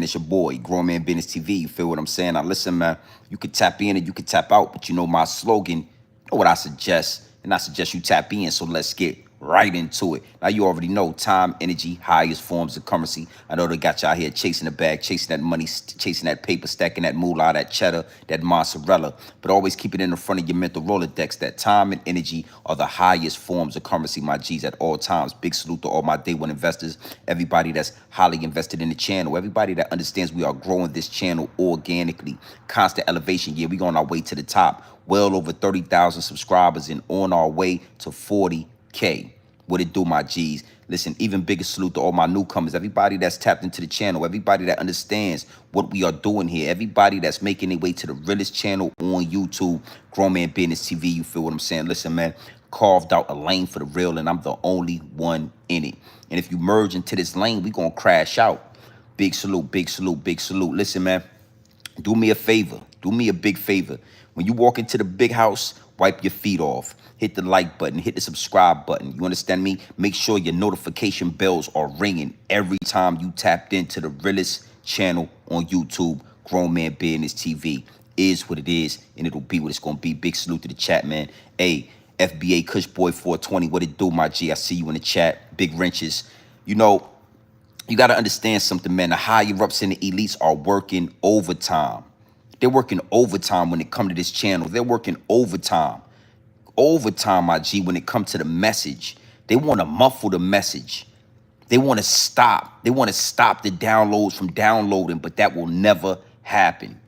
It's your boy, Grown Man Business TV. You feel what I'm saying? Now listen, man, you can tap in and you can tap out, but you know my slogan, you know what I suggest, and I suggest you tap in, so let's get right into it. Now you already know time, energy, highest forms of currency. I know they got y'all here chasing the bag, chasing that money, chasing that paper, stacking that moolah, that cheddar, that mozzarella, but always keep it in the front of your mental Rolodex that time and energy are the highest forms of currency, my G's, at all times. Big salute to all my day one investors, everybody that's highly invested in the channel, everybody that understands we are growing this channel organically. Constant elevation. Yeah, we on our way to the top. Well over 30,000 subscribers and on our way to 40K. What it do, my G's? Listen, even bigger salute to all my newcomers, everybody that's tapped into the channel, everybody that understands what we are doing here, everybody that's making their way to the realest channel on YouTube, Grown Man Business TV. You feel what I'm saying? Listen, man, carved out a lane for the real, and I'm the only one in it. And if you merge into this lane, we gonna crash out. Big salute, big salute, big salute. Listen, man, do me a favor. Do me a big favor. When you walk into the big house, wipe your feet off. Hit the like button. Hit the subscribe button. You understand me? Make sure your notification bells are ringing every time you tapped into the realest channel on YouTube, Grown Man Business TV. Is what it is, and it'll be what it's going to be. Big salute to the chat, man. Hey, FBA Kush Boy 420, what it do, my G? I see you in the chat. Big wrenches. You know, you got to understand something, man. The higher ups and the elites are working overtime. They're working overtime when it comes to this channel. They're working overtime. Overtime, my G, when it comes to the message. They want to muffle the message. They want to stop. They want to stop the downloads from downloading, but that will never happen.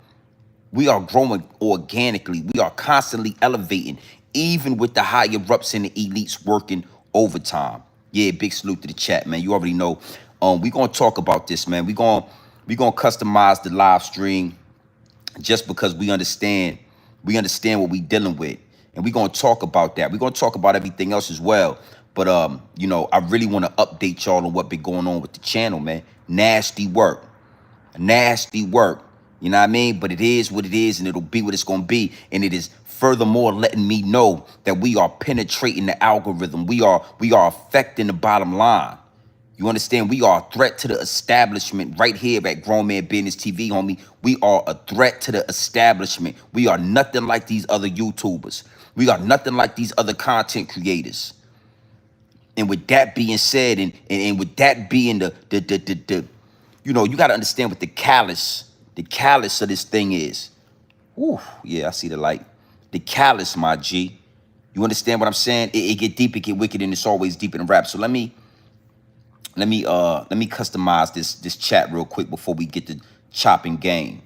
We are growing organically. We are constantly elevating, even with the higher ups and the elites working overtime. Yeah, big salute to the chat, man. You already know. We're gonna talk about this, man. We're gonna customize the live stream just because we understand what we dealing with, and we're gonna talk about that. We're gonna talk about everything else as well. But you know, I really want to update y'all on what been going on with the channel, man. Nasty work. Nasty work. You know what I mean? But it is what it is, and it'll be what it's gonna be. And it is furthermore letting me know that we are penetrating the algorithm. We are affecting the bottom line. You understand? We are a threat to the establishment right here at Grown Man Business TV, homie. We are a threat to the establishment. We are nothing like these other YouTubers. We are nothing like these other content creators. And with that being said, and with that being the you know, you got to understand what the callous of this thing is. Whew, yeah, I see the light. The callous, my G. You understand what I'm saying? It get deep, it get wicked, and it's always deep in the rap. So let me customize this chat real quick before we get to chopping game.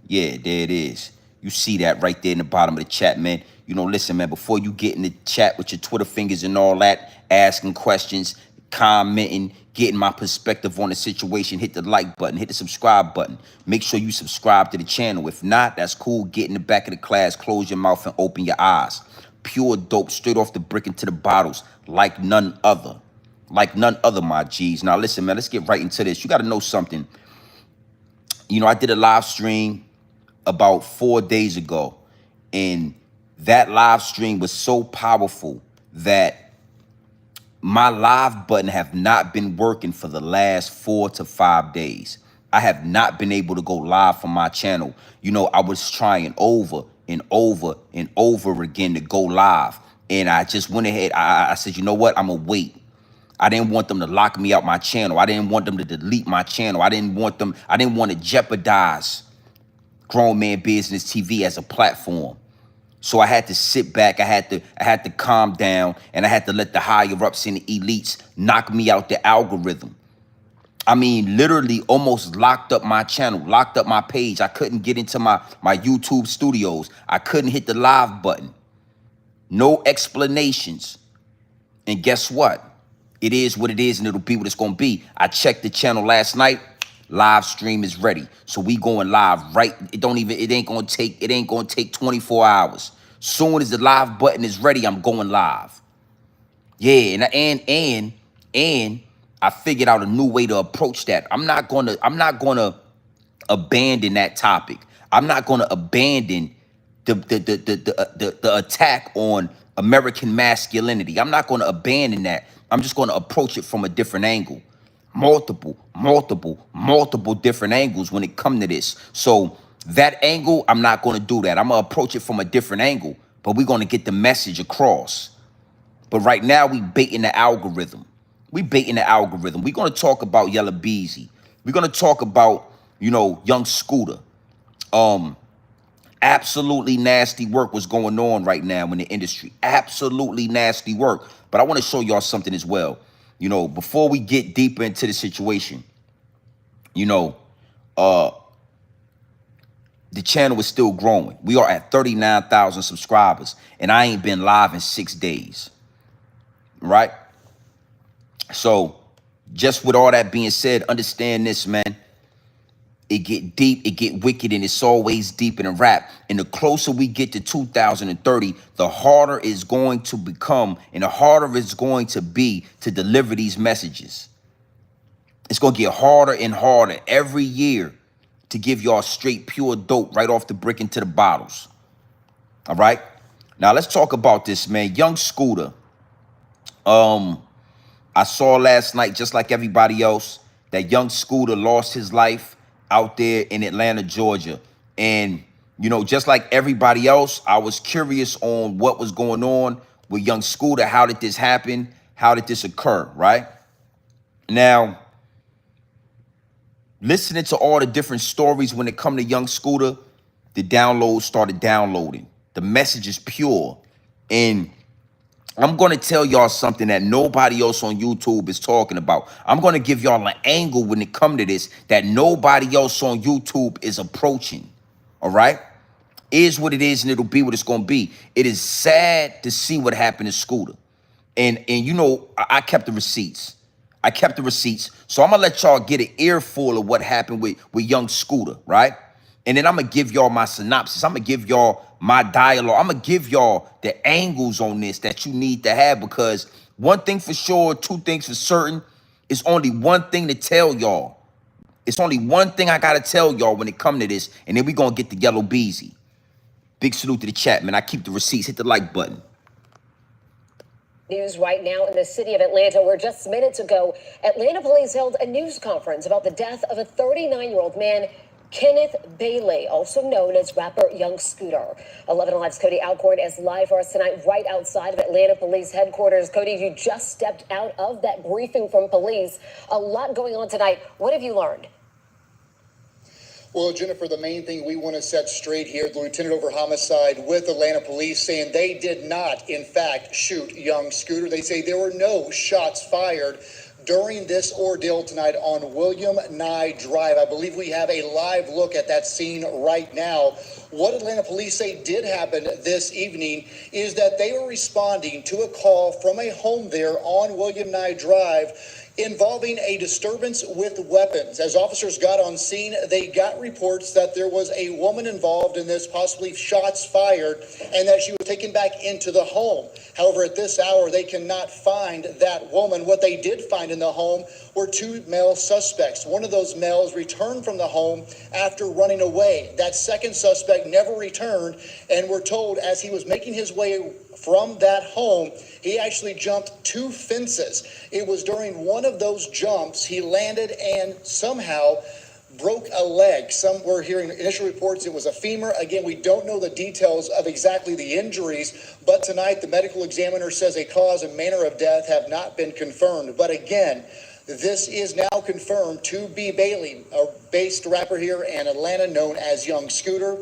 Yeah, there it is. You see that right there in the bottom of the chat, man. You know, listen, man, before you get in the chat with your Twitter fingers and all that, asking questions, commenting, getting my perspective on the situation, hit the like button, hit the subscribe button. Make sure you subscribe to the channel. If not, that's cool. Get in the back of the class, close your mouth and open your eyes. Pure dope, straight off the brick into the bottles, like none other. Like none other, my G's. Now, listen, man, let's get right into this. You got to know something. You know, I did a live stream about 4 days ago, and that live stream was so powerful that my live button have not been working for the last 4 to 5 days. I have not been able to go live from my channel. You know, I was trying over and over and over again to go live, and I just went ahead. I said, you know what? I'm gonna wait. I didn't want them to lock me out my channel. I didn't want them to delete my channel. I didn't want to jeopardize Grown Man Business TV as a platform. So I had to sit back. I had to calm down, and I had to let the higher ups and the elites knock me out the algorithm. I mean, literally almost locked up my channel, locked up my page. I couldn't get into my YouTube studios. I couldn't hit the live button. No explanations. And guess what? It is what it is, and it'll be what it's gonna be. I checked the channel last night. Live stream is ready, so we going live right. It ain't gonna take 24 hours. Soon as the live button is ready, I'm going live. Yeah, and I figured out a new way to approach that. I'm not gonna abandon that topic. I'm not gonna abandon the attack on American masculinity. I'm not gonna abandon that. I'm just gonna approach it from a different angle. multiple different angles when it come to this. So that angle, I'm not going to do that. I'm going to approach it from a different angle, but we're going to get the message across. But right now, we baiting the algorithm. We baiting the algorithm. We're going to talk about Yella Beezy. We're going to talk about, young Scooter. Absolutely nasty work was going on right now in the industry. Absolutely nasty work. But I want to show y'all something as well. Before we get deeper into the situation, uh, the channel is still growing. We are at 39,000 subscribers, and I ain't been live in 6 days, right? So just with all that being said, understand this, man. It get deep, it get wicked, and it's always deep in a rap. And the closer we get to 2030, the harder it's going to become, and the harder it's going to be to deliver these messages. It's going to get harder and harder every year to give y'all straight pure dope right off the brick into the bottles. All right? Now let's talk about this, man. Young Scooter. I saw last night, just like everybody else, that young Scooter lost his life out there in Atlanta, Georgia. And, just like everybody else, I was curious on what was going on with young Scooter. How did this happen? How did this occur, right? Now, listening to all the different stories when it come to young Scooter, the downloads started downloading. The message is pure. And I'm going to tell y'all something that nobody else on YouTube is talking about. I'm going to give y'all an angle when it come to this that nobody else on YouTube is approaching. All right? Is what it is, and it'll be what it's going to be. It is sad to see what happened to Scooter. And I kept the receipts. I kept the receipts. So I'm going to let y'all get an earful of what happened with young Scooter, right? And then I'm going to give y'all my synopsis. I'm going to give y'all my dialogue. I'm going to give y'all the angles on this that you need to have, because one thing for sure, two things for certain, it's only one thing to tell y'all. It's only one thing I got to tell y'all when it come to this, and then we going to get the Yellow Beezy. Big salute to the chat, man. I keep the receipts. Hit the like button. News right now in the city of Atlanta, where just minutes ago, Atlanta police held a news conference about the death of a 39-year-old man, Kenneth Bailey, also known as rapper Young Scooter. 11 Alive's Cody Alcorn is live for us tonight right outside of Atlanta Police Headquarters. Cody, you just stepped out of that briefing from police. A lot going on tonight. What have you learned? Well, Jennifer, the main thing we want to set straight here, the lieutenant over homicide with Atlanta police saying they did not, in fact, shoot young Scooter. They say there were no shots fired during this ordeal tonight on William Nye Drive. I believe we have a live look at that scene right now. What Atlanta police say did happen this evening is that they were responding to a call from a home there on William Nye Drive involving a disturbance with weapons. As officers got on scene, they got reports that there was a woman involved in this, possibly shots fired, and that she was taken back into the home. However, at this hour, they cannot find that woman. What they did find in the home were two male suspects. One of those males returned from the home after running away. That second suspect never returned, and we're told as he was making his way from that home, he actually jumped 2 fences. It was during one of those jumps he landed and somehow broke a leg. Some were hearing initial reports it was a femur. Again, we don't know the details of exactly the injuries, but tonight the medical examiner says a cause and manner of death have not been confirmed. But again, this is now confirmed to be Bailey, a based rapper here in Atlanta known as Young Scooter.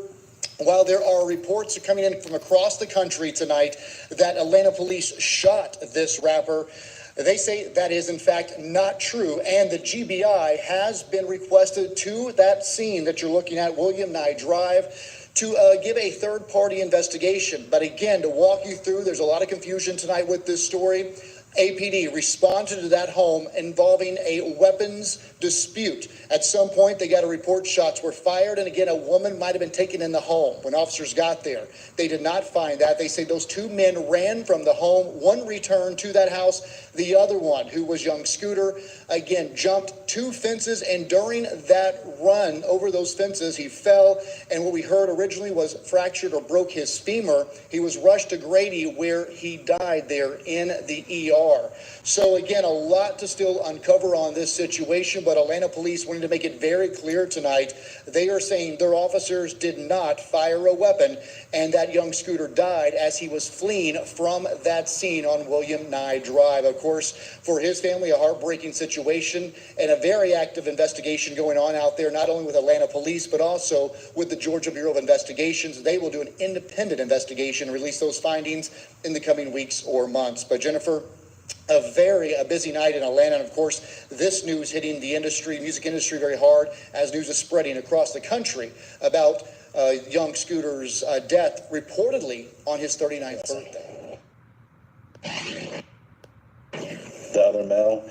While there are reports coming in from across the country tonight that Atlanta police shot this rapper, they say that is in fact not true, and the GBI has been requested to that scene that you're looking at, William Nye Drive, to give a third-party investigation. But again, to walk you through, there's a lot of confusion tonight with this story. APD responded to that home involving a weapons dispute. At some point, they got a report shots were fired, and again, a woman might have been taken in the home. When officers got there, they did not find that. They say those 2 men ran from the home. One returned to that house. The other one, who was Young Scooter, again, jumped 2 fences, and during that run over those fences, he fell, and what we heard originally was fractured or broke his femur. He was rushed to Grady, where he died there in the ER. star. So again, a lot to still uncover on this situation, but Atlanta police wanted to make it very clear tonight. They are saying their officers did not fire a weapon, and that young Scooter died as he was fleeing from that scene on William Nye Drive. Of course, for his family, a heartbreaking situation and a very active investigation going on out there, not only with Atlanta police, but also with the Georgia Bureau of Investigations. They will do an independent investigation and release those findings in the coming weeks or months. But Jennifer, a busy night in Atlanta, and of course, this news hitting the music industry very hard as news is spreading across the country about young Scooter's death, reportedly on his 39th birthday. The other male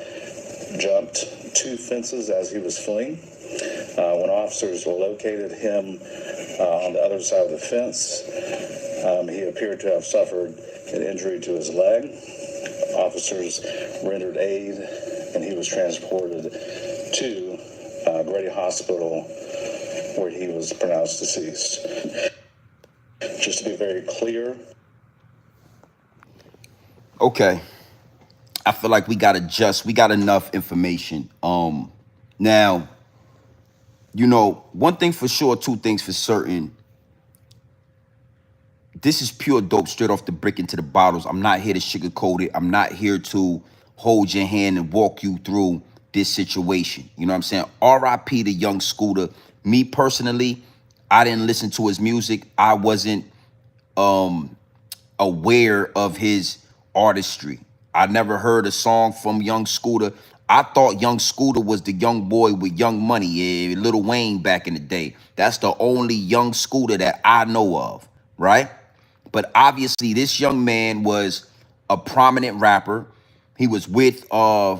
jumped 2 fences as he was fleeing. When officers located him on the other side of the fence, he appeared to have suffered an injury to his leg. Officers rendered aid, and he was transported to Grady Hospital, where he was pronounced deceased. Just to be very clear. Okay. I feel like we got enough information. Now, one thing for sure, 2 things for certain. This is pure dope straight off the brick into the bottles. I'm not here to sugarcoat it. I'm not here to hold your hand and walk you through this situation. You know what I'm saying? R.I.P. to young Scooter. Me personally, I didn't listen to his music. I wasn't aware of his artistry. I never heard a song from young Scooter. I thought young Scooter was the young boy with Young Money, Lil Wayne back in the day. That's the only young Scooter that I know of, right? But obviously, this young man was a prominent rapper. He was with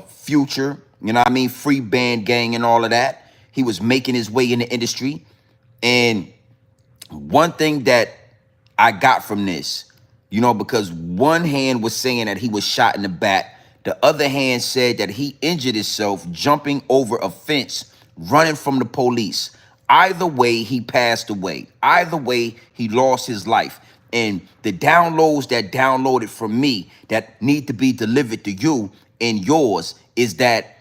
Future, you know what I mean? Free Band Gang and all of that. He was making his way in the industry. And one thing that I got from this, because one hand was saying that he was shot in the back. The other hand said that he injured himself jumping over a fence, running from the police. Either way, he passed away. Either way, he lost his life. And the downloads that downloaded from me that need to be delivered to you and yours is that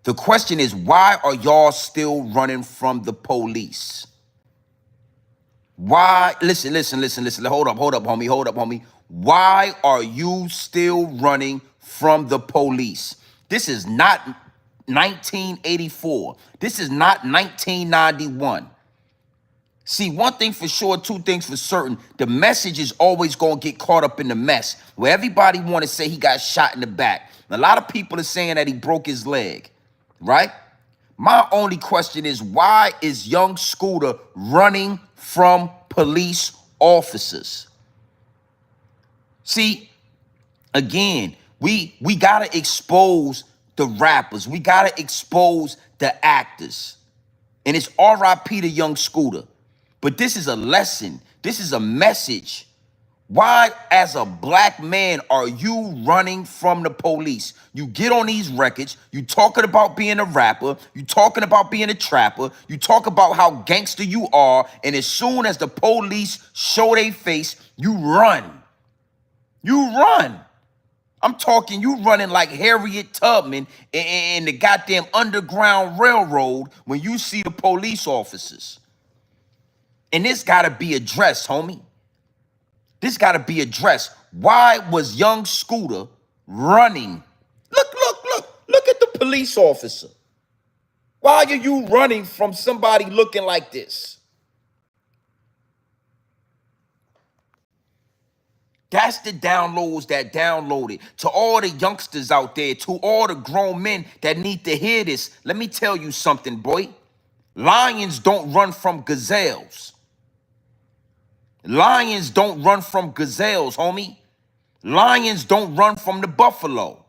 the question is, why are y'all still running from the police? Why? Listen. Hold up, homie. Why are you still running from the police? This is not 1984. This is not 1991. See, one thing for sure, 2 things for certain. The message is always going to get caught up in the mess where everybody want to say he got shot in the back. A lot of people are saying that he broke his leg, right? My only question is, why is young Scooter running from police officers? See, again, we got to expose the rappers. We got to expose the actors. And it's R.I.P. to young Scooter. But this is a lesson. This is a message. Why, as a black man, are you running from the police? You get on these records, you talking about being a rapper, you talking about being a trapper, you talk about how gangster you are, and as soon as the police show their face, you run. You run. I'm talking you running like Harriet Tubman in the goddamn Underground Railroad when you see the police officers. And this got to be addressed, homie. This got to be addressed. Why was young Scooter running? Look at the police officer. Why are you running from somebody looking like this? That's the downloads that downloaded. To all the youngsters out there, to all the grown men that need to hear this, let me tell you something, boy. Lions don't run from gazelles. Lions don't run from gazelles, homie. Lions don't run from the buffalo.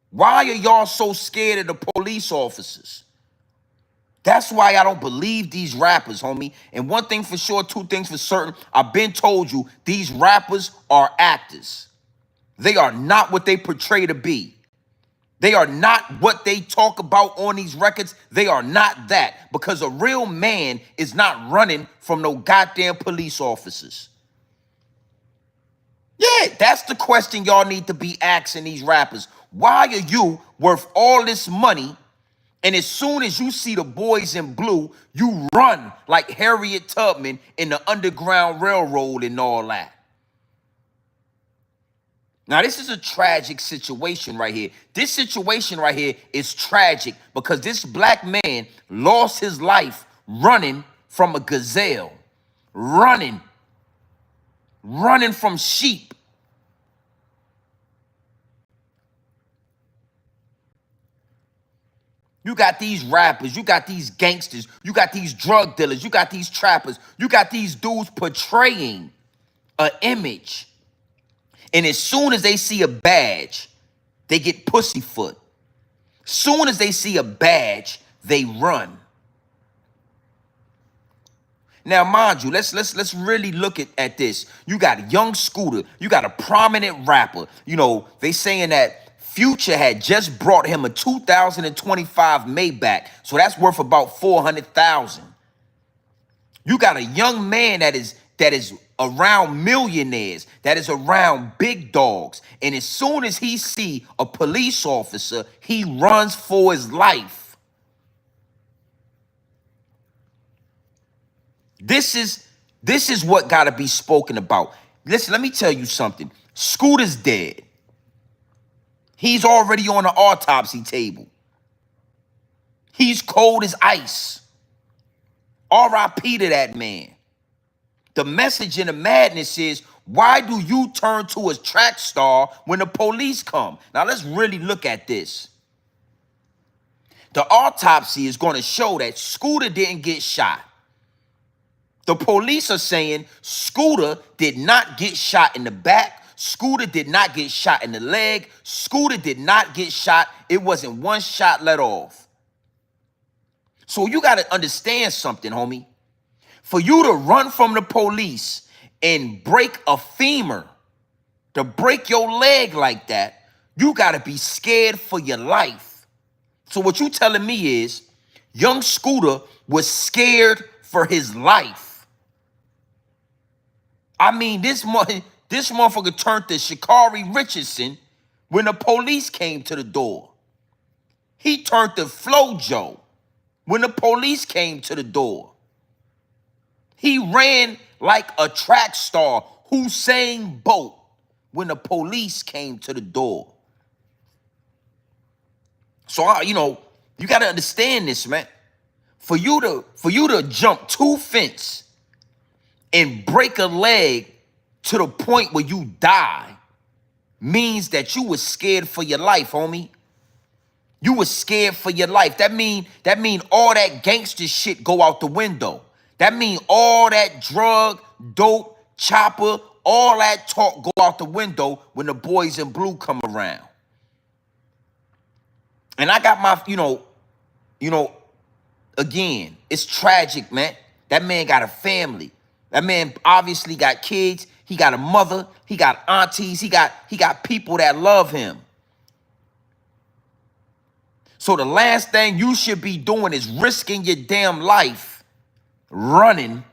Why are y'all so scared of the police officers? That's why I don't believe these rappers, homie. And one thing for sure, 2 things for certain, I've been told you, these rappers are actors. They are not what they portray to be. They are not what they talk about on these records. They are not that, because a real man is not running from no goddamn police officers. Yeah, that's the question y'all need to be asking these rappers. Why are you worth all this money, and as soon as you see the boys in blue, you run like Harriet Tubman in the Underground Railroad and all that? Now, this is a tragic situation right here. This situation right here is tragic because this black man lost his life running from a gazelle, running from sheep. You got these rappers, you got these gangsters, you got these drug dealers, you got these trappers, you got these dudes portraying an image. And as soon as they see a badge, they get pussyfoot. Soon as they see a badge, they run. Now, mind you, let's really look at this. You got Young Scooter, you got a prominent rapper. You know, they saying that Future had just brought him a 2025 Maybach, so that's worth about 400,000. You got a young man that is around millionaires, that is around big dogs, and as soon as he see a police officer, he runs for his life. This is what got to be spoken about. Listen, let me tell you something. Scooter's dead. He's already on the autopsy table. He's cold as ice. R.I.P. to that man. The message in the madness is, why do you turn to a track star when the police come? Now, let's really look at this. The autopsy is going to show that Scooter didn't get shot. The police are saying Scooter did not get shot in the back. Scooter did not get shot in the leg. Scooter did not get shot. It wasn't one shot let off. So you got to understand something, homie. For you to run from the police and break a femur, to break your leg like that, you got to be scared for your life. So what you telling me is Young Scooter was scared for his life. I mean, this motherfucker turned to Sha'Carri Richardson when the police came to the door. He turned to Flojo when the police came to the door. He ran like a track star, Usain Bolt, when the police came to the door. So, you got to understand this, man. For you to jump 2 fences and break a leg to the point where you die means that you was scared for your life, homie. You was scared for your life. That mean all that gangster shit go out the window. That mean all that drug, dope, chopper, all that talk go out the window when the boys in blue come around. And I got my, again, it's tragic, man. That man got a family. That man obviously got kids. He got a mother. He got aunties. He got people that love him. So the last thing you should be doing is risking your damn life running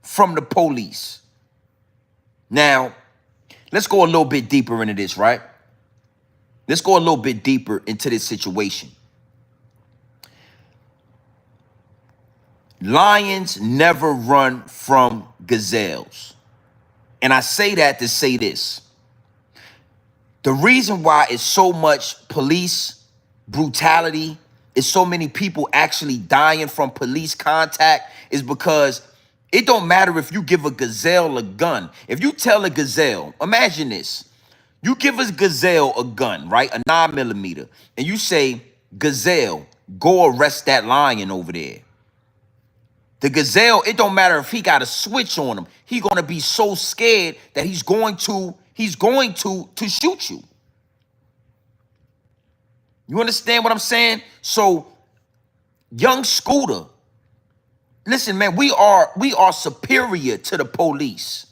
from the police. Now, let's go a little bit deeper into this, right? Let's go a little bit deeper into this situation. Lions never run from gazelles. And I say that to say this. The reason why it's so much police brutality, is so many people actually dying from police contact, is because it don't matter if you give a gazelle a gun. If you tell a gazelle, imagine this. You give a gazelle a gun, right? A 9mm. And you say, gazelle, go arrest that lion over there. The gazelle, it don't matter if he got a switch on him. He gonna be so scared that he's going to shoot you. You understand what I'm saying? So, Young Scooter, listen, man, we are superior to the police.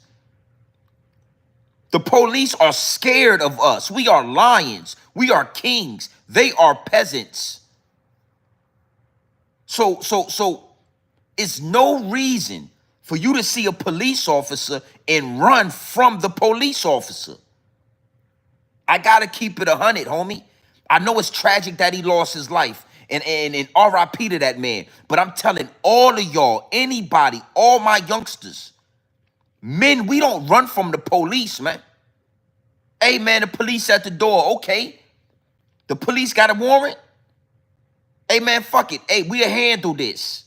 The police are scared of us. We are lions. We are kings. They are peasants. So it's no reason for you to see a police officer and run from the police officer. I gotta keep it 100, homie. I know it's tragic that he lost his life, and RIP to that man. But I'm telling all of y'all, anybody, all my youngsters, men, we don't run from the police, man. Hey, man, the police at the door. Okay, the police got a warrant. Hey, man, fuck it. Hey, we'll handle this.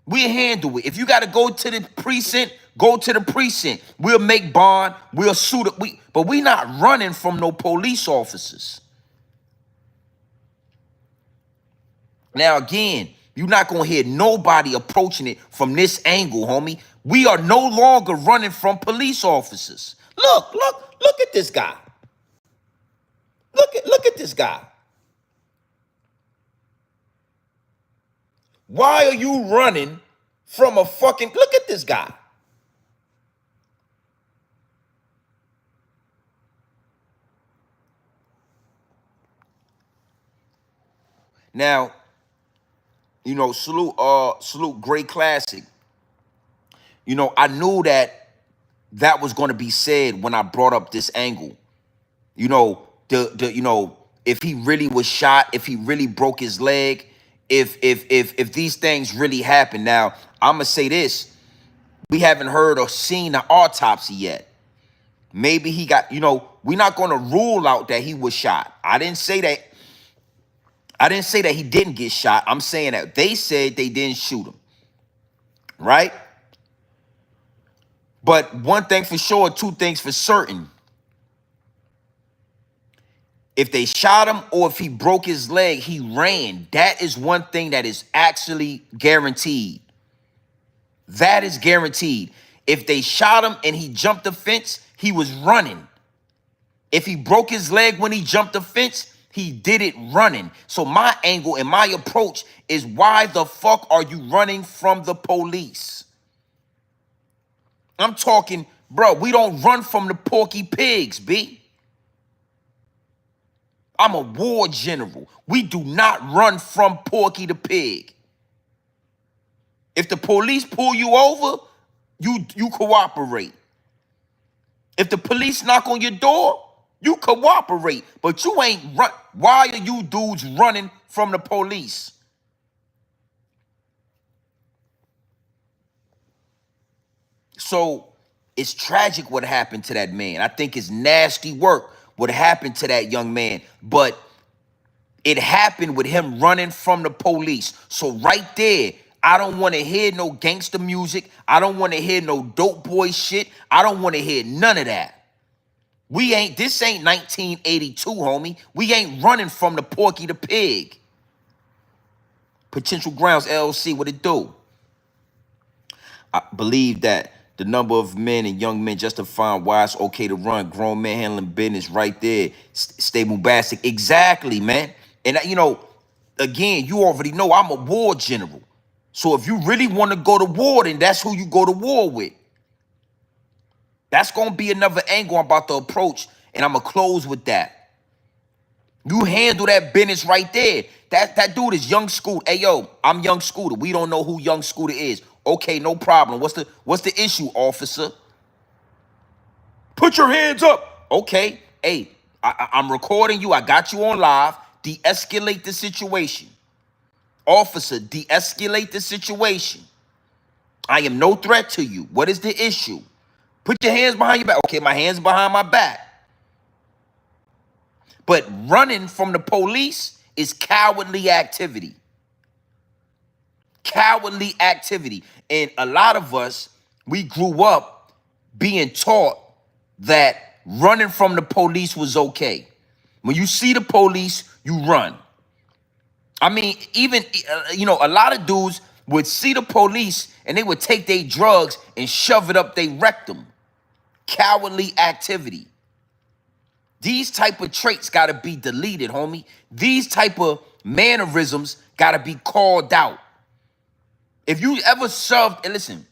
We'll handle it. If you got to go to the precinct, go to the precinct. We'll make bond. We'll suit it. But we not running from no police officers. Now, again, you're not going to hear nobody approaching it from this angle, homie. We are no longer running from police officers. Look at this guy. Look at this guy. Why are you running from a fucking, look at this guy. Now, you know, salute Great Classic. You know, I knew that was going to be said when I brought up this angle. You know, if he really was shot, if he really broke his leg, if these things really happened. Now, I'm gonna say this: we haven't heard or seen the autopsy yet. Maybe he got, you know, we're not gonna rule out that he was shot. I didn't say that he didn't get shot. I'm saying that they said they didn't shoot him, right? But one thing for sure, two things for certain. If they shot him or if he broke his leg, he ran. That is one thing that is actually guaranteed. That is guaranteed. If they shot him and he jumped the fence, he was running. If he broke his leg when he jumped the fence, he did it running. So my angle and my approach is, why the fuck are you running from the police? I'm talking, bro, we don't run from the Porky Pigs, B. I'm a war general. We do not run from Porky the Pig. If the police pull you over, you cooperate. If the police knock on your door, you cooperate. But you ain't run. Why are you dudes running from the police? So it's tragic what happened to that man. I think it's nasty work what happened to that young man. But it happened with him running from the police. So right there, I don't want to hear no gangster music. I don't want to hear no dope boy shit. I don't want to hear none of that. This ain't 1982, homie. We ain't running from the Porky the Pig. Potential Grounds LLC, what it do? I believe that the number of men and young men justifying why it's okay to run, grown men handling business right there. Stable basic. Exactly, man. And, you know, again, you already know I'm a war general. So if you really want to go to war, then that's who you go to war with. That's going to be another angle I'm about to approach, and I'm going to close with that. You handle that business right there. That dude is Young Scooter. Hey, yo, I'm Young Scooter. We don't know who Young Scooter is. Okay, no problem. What's the issue, officer? Put your hands up. Okay. Hey, I'm recording you. I got you on live. De-escalate the situation. Officer, de-escalate the situation. I am no threat to you. What is the issue? Put your hands behind your back. Okay, my hands behind my back. But running from the police is cowardly activity. Cowardly activity. And a lot of us, we grew up being taught that running from the police was okay. When you see the police, you run. I mean, even, you know, a lot of dudes would see the police and they would take their drugs and shove it up their rectum. Cowardly activity. These type of traits got to be deleted, homie. These type of mannerisms got to be called out. If you ever shoved, and listen,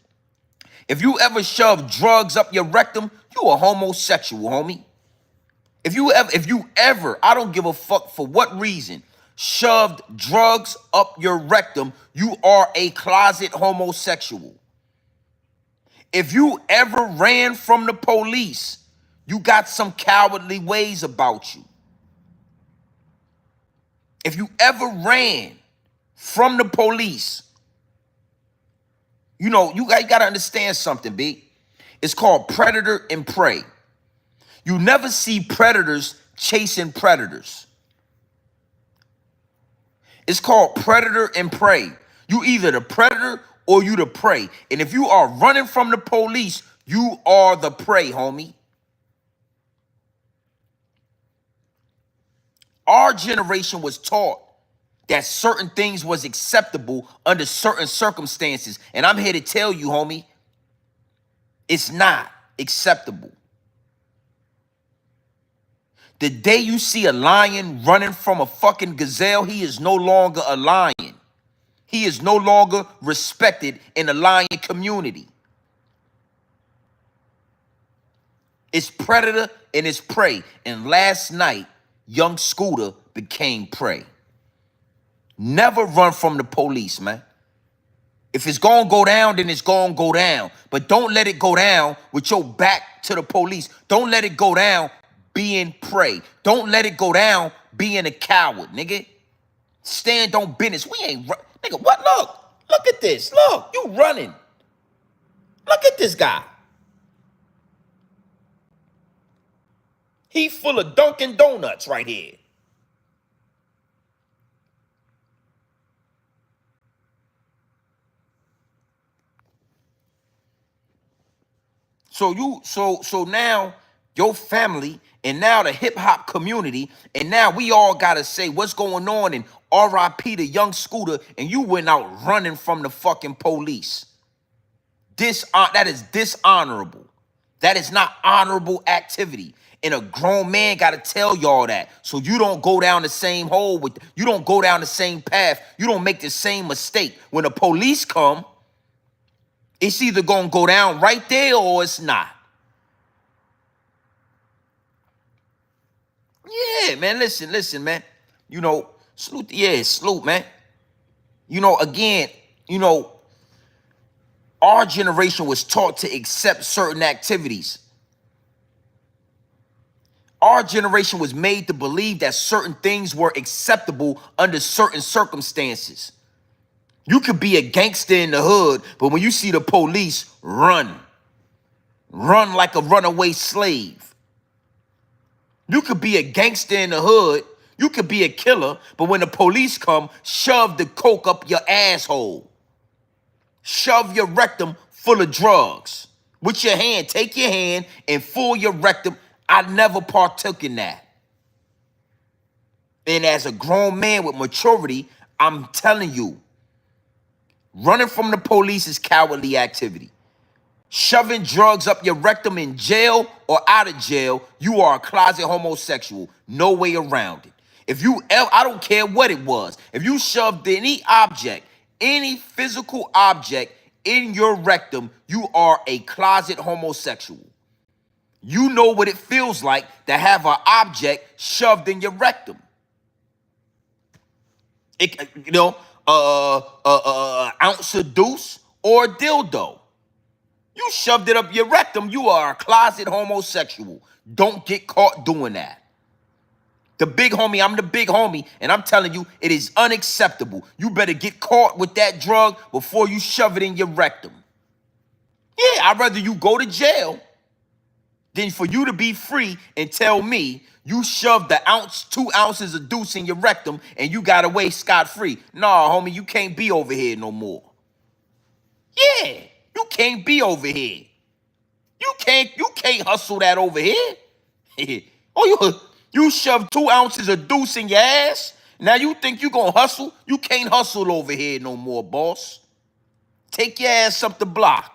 if you ever shoved drugs up your rectum, you a homosexual, homie. If you ever, I don't give a fuck for what reason, shoved drugs up your rectum, you are a closet homosexual. If you ever ran from the police, You got some cowardly ways about you. If you ever ran from the police, you know, you got to understand something, B. It's called predator and prey. You never see predators chasing predators. It's called predator and prey. You either the predator or you the prey. And if you are running from the police, you are the prey, homie. Our generation was taught that certain things was acceptable under certain circumstances. And I'm here to tell you, homie, it's not acceptable. The day you see a lion running from a fucking gazelle, he is no longer a lion. He is no longer respected in the lion community. It's predator and it's prey. And last night, young Scooter became prey. Never run from the police, man. If it's going to go down, then it's going to go down. But don't let it go down with your back to the police. Don't let it go down being prey. Don't let it go down being a coward, nigga. Stand on business. We ain't, nigga, what? Look at this. Look, you running. Look at this guy. He full of Dunkin' Donuts right here. So now your family and now the hip hop community and now we all gotta say what's going on in RIP to young Scooter and you went out running from the fucking police. That is dishonorable. That is not honorable activity. And a grown man got to tell y'all that. So you don't go down the same hole you don't go down the same path. You don't make the same mistake. When the police come, it's either going to go down right there or it's not. Yeah, man, listen, man. You know, salute, man. You know, again, you know, our generation was taught to accept certain activities. Our generation was made to believe that certain things were acceptable under certain circumstances. You could be a gangster in the hood, but when you see the police, run. Run like a runaway slave. You could be a gangster in the hood, you could be a killer, but when the police come, shove the coke up your asshole. Shove your rectum full of drugs. With your hand, take your hand and fool your rectum. I never partook in that. And as a grown man with maturity, I'm telling you, running from the police is cowardly activity. Shoving drugs up your rectum in jail or out of jail, you are a closet homosexual. No way around it. If you ever, I don't care what it was, if you shoved any object, any physical object in your rectum, you are a closet homosexual. You know what it feels like to have an object shoved in your rectum. It, you know, ounce of deuce or a dildo. You shoved it up your rectum, you are a closet homosexual. Don't get caught doing that. The big homie, I'm the big homie, and I'm telling you, it is unacceptable. You better get caught with that drug before you shove it in your rectum. Yeah, I'd rather you go to jail than for you to be free and tell me you shoved the 2 ounces of deuce in your rectum and you got away scot-free. Nah, homie, you can't be over here no more. Yeah, you can't be over here. You can't hustle that over here. Oh, you shoved 2 ounces of deuce in your ass. Now you think you gonna hustle? You can't hustle over here no more, boss. Take your ass up the block.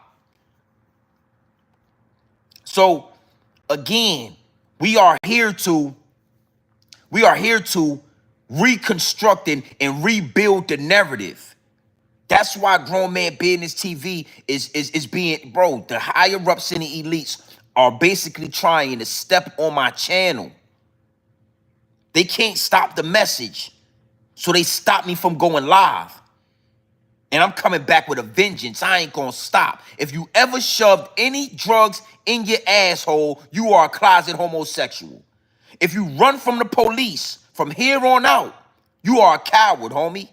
So again, we are here to reconstruct and rebuild the narrative. That's why Grown Man Business TV is being, bro, the higher ups and the elites are basically trying to step on my channel. They can't stop the message, so they stop me from going live. And I'm coming back with a vengeance. I ain't gonna stop. If you ever shoved any drugs in your asshole, you are a closet homosexual. If you run from the police from here on out, you are a coward, homie.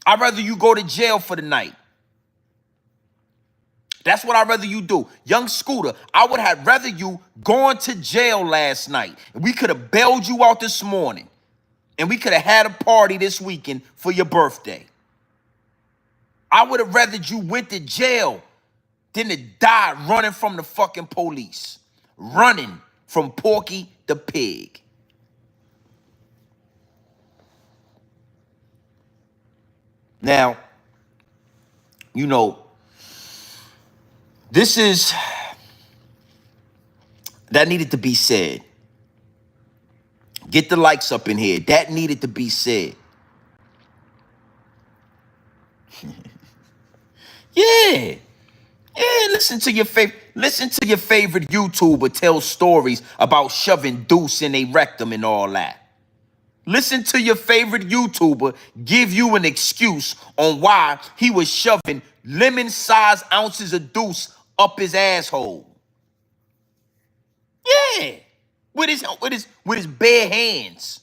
I'd rather you go to jail for the night. That's what I'd rather you do. Young Scooter, I would have rather you gone to jail last night. We could have bailed you out this morning. And we could have had a party this weekend for your birthday. I would have rather you went to jail than to die running from the fucking police. Running from Porky the Pig. Now, you know, this is, that needed to be said. Get the likes up in here. That needed to be said. Yeah. Yeah, listen to your favorite YouTuber tell stories about shoving deuce in a rectum and all that. Listen to your favorite YouTuber give you an excuse on why he was shoving lemon-sized ounces of deuce up his asshole. Yeah, with his bare hands.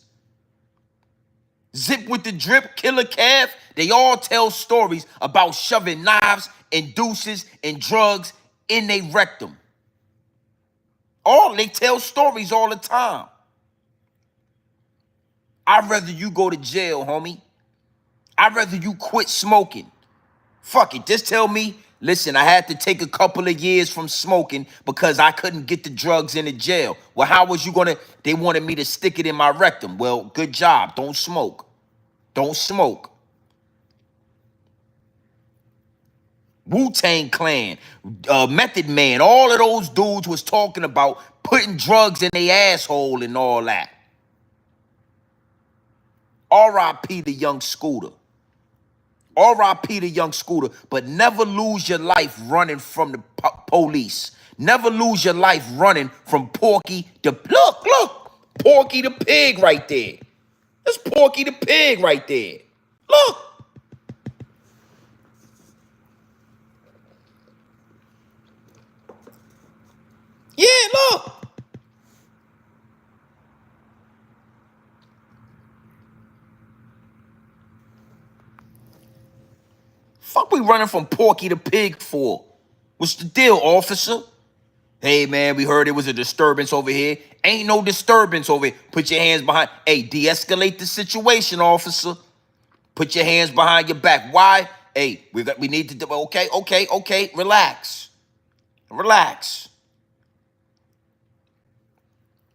Zip with the drip, Killer Calf, they all tell stories about shoving knives and deuces and drugs in their rectum. They tell stories all the time. I'd rather you go to jail, homie. I'd rather you quit smoking. Fuck it, just tell me, listen, I had to take a couple of years from smoking because I couldn't get the drugs in the jail. Well, how was you gonna, they wanted me to stick it in my rectum. Well, good job, don't smoke. Don't smoke. Wu-Tang Clan, Method Man, all of those dudes was talking about putting drugs in their asshole and all that. R.I.P. the Young Scooter. R.I.P. the Young Scooter. But never lose your life running from the police. Never lose your life running from Porky the... Look. Porky the Pig right there. That's Porky the Pig right there. Look. Yeah, look. Fuck we running from Porky the Pig for? What's the deal, officer? Hey, man, we heard it was a disturbance over here. Ain't no disturbance over here. Put your hands behind. Hey, de-escalate the situation, officer. Put your hands behind your back. Why? Hey, we need to do, okay. Relax.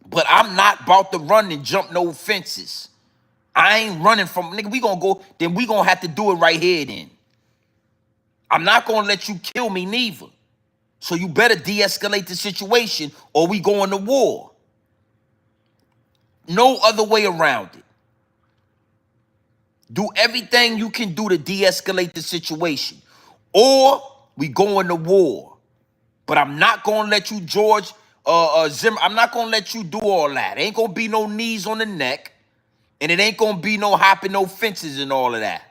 But I'm not about to run and jump no fences. I ain't running from, nigga, we gonna go, then we gonna have to do it right here then. I'm not gonna let you kill me neither. So you better de-escalate the situation or we going to war. No other way around it. Do everything you can do to de-escalate the situation or we going to war. But I'm not gonna let you, George Zimmer, I'm not gonna let you do all that. Ain't gonna be no knees on the neck and it ain't gonna be no hopping no fences and all of that.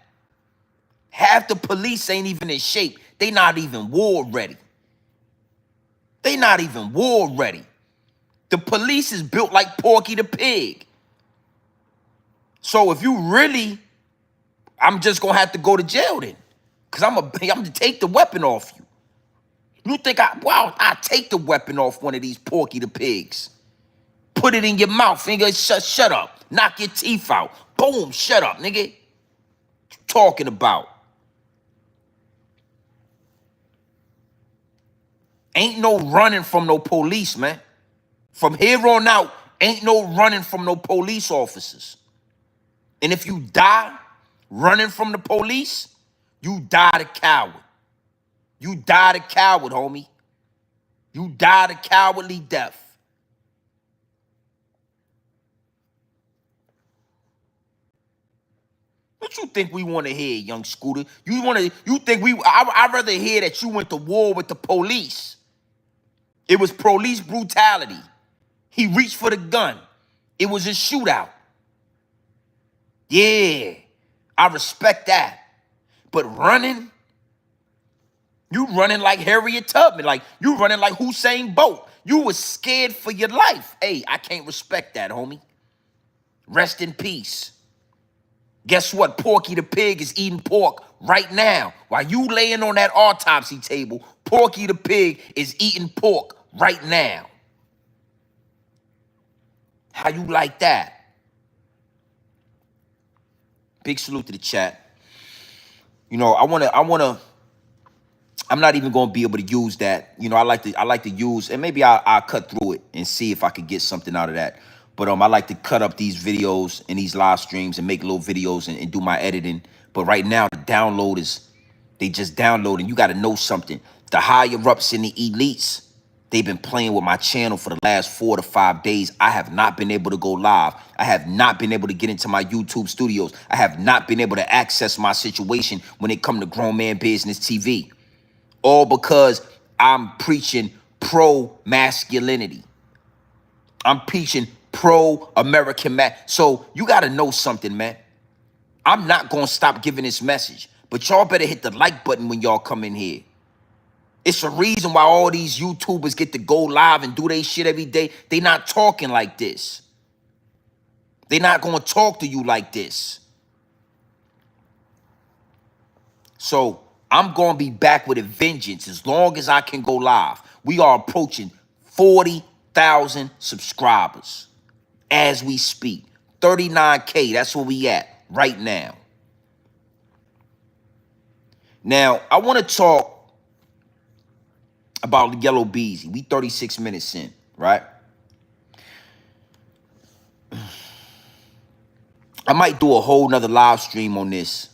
Half the police ain't even in shape. They not even war ready. The police is built like Porky the Pig. So if you really, I'm just gonna have to go to jail then. Cause I'm gonna take the weapon off you. You think I take the weapon off one of these Porky the Pigs. Put it in your mouth, nigga, shut up. Knock your teeth out. Boom, shut up, nigga. What you talking about? Ain't no running from no police, man. From here on out, ain't no running from no police officers. And if you die running from the police, you died a coward. You died a coward, homie. You died a cowardly death. What you think we want to hear, young Scooter? I'd rather hear that you went to war with the police. It was police brutality. He reached for the gun. It was a shootout. Yeah, I respect that. But running, you running like Harriet Tubman, like you running like Usain Bolt. You was scared for your life. Hey, I can't respect that, homie. Rest in peace. Guess what? Porky the pig is eating pork right now. While you laying on that autopsy table, Porky the pig is eating pork right now. How you like that? Big salute to the chat. You know, I'm not even gonna be able to use that. You know, I like to use, and maybe I'll cut through it and see if I could get something out of that. But I like to cut up these videos and these live streams and make little videos and do my editing. But right now the download is, they just downloading. You gotta know something. The higher ups and the elites, they've been playing with my channel for the last 4 to 5 days. I have not been able to go live. I have not been able to get into my YouTube studios. I have not been able to access my situation when it comes to Grown Man Business TV. All because I'm preaching pro-masculinity. I'm preaching pro-American man. So you got to know something, man. I'm not going to stop giving this message. But y'all better hit the like button when y'all come in here. It's a reason why all these YouTubers get to go live and do their shit every day. They not talking like this. They not going to talk to you like this. So I'm going to be back with a vengeance as long as I can go live. We are approaching 40,000 subscribers as we speak. 39K, that's where we at right now. Now, I want to talk about Yellow Beezy. We 36 minutes in, right? I might do a whole nother live stream on this,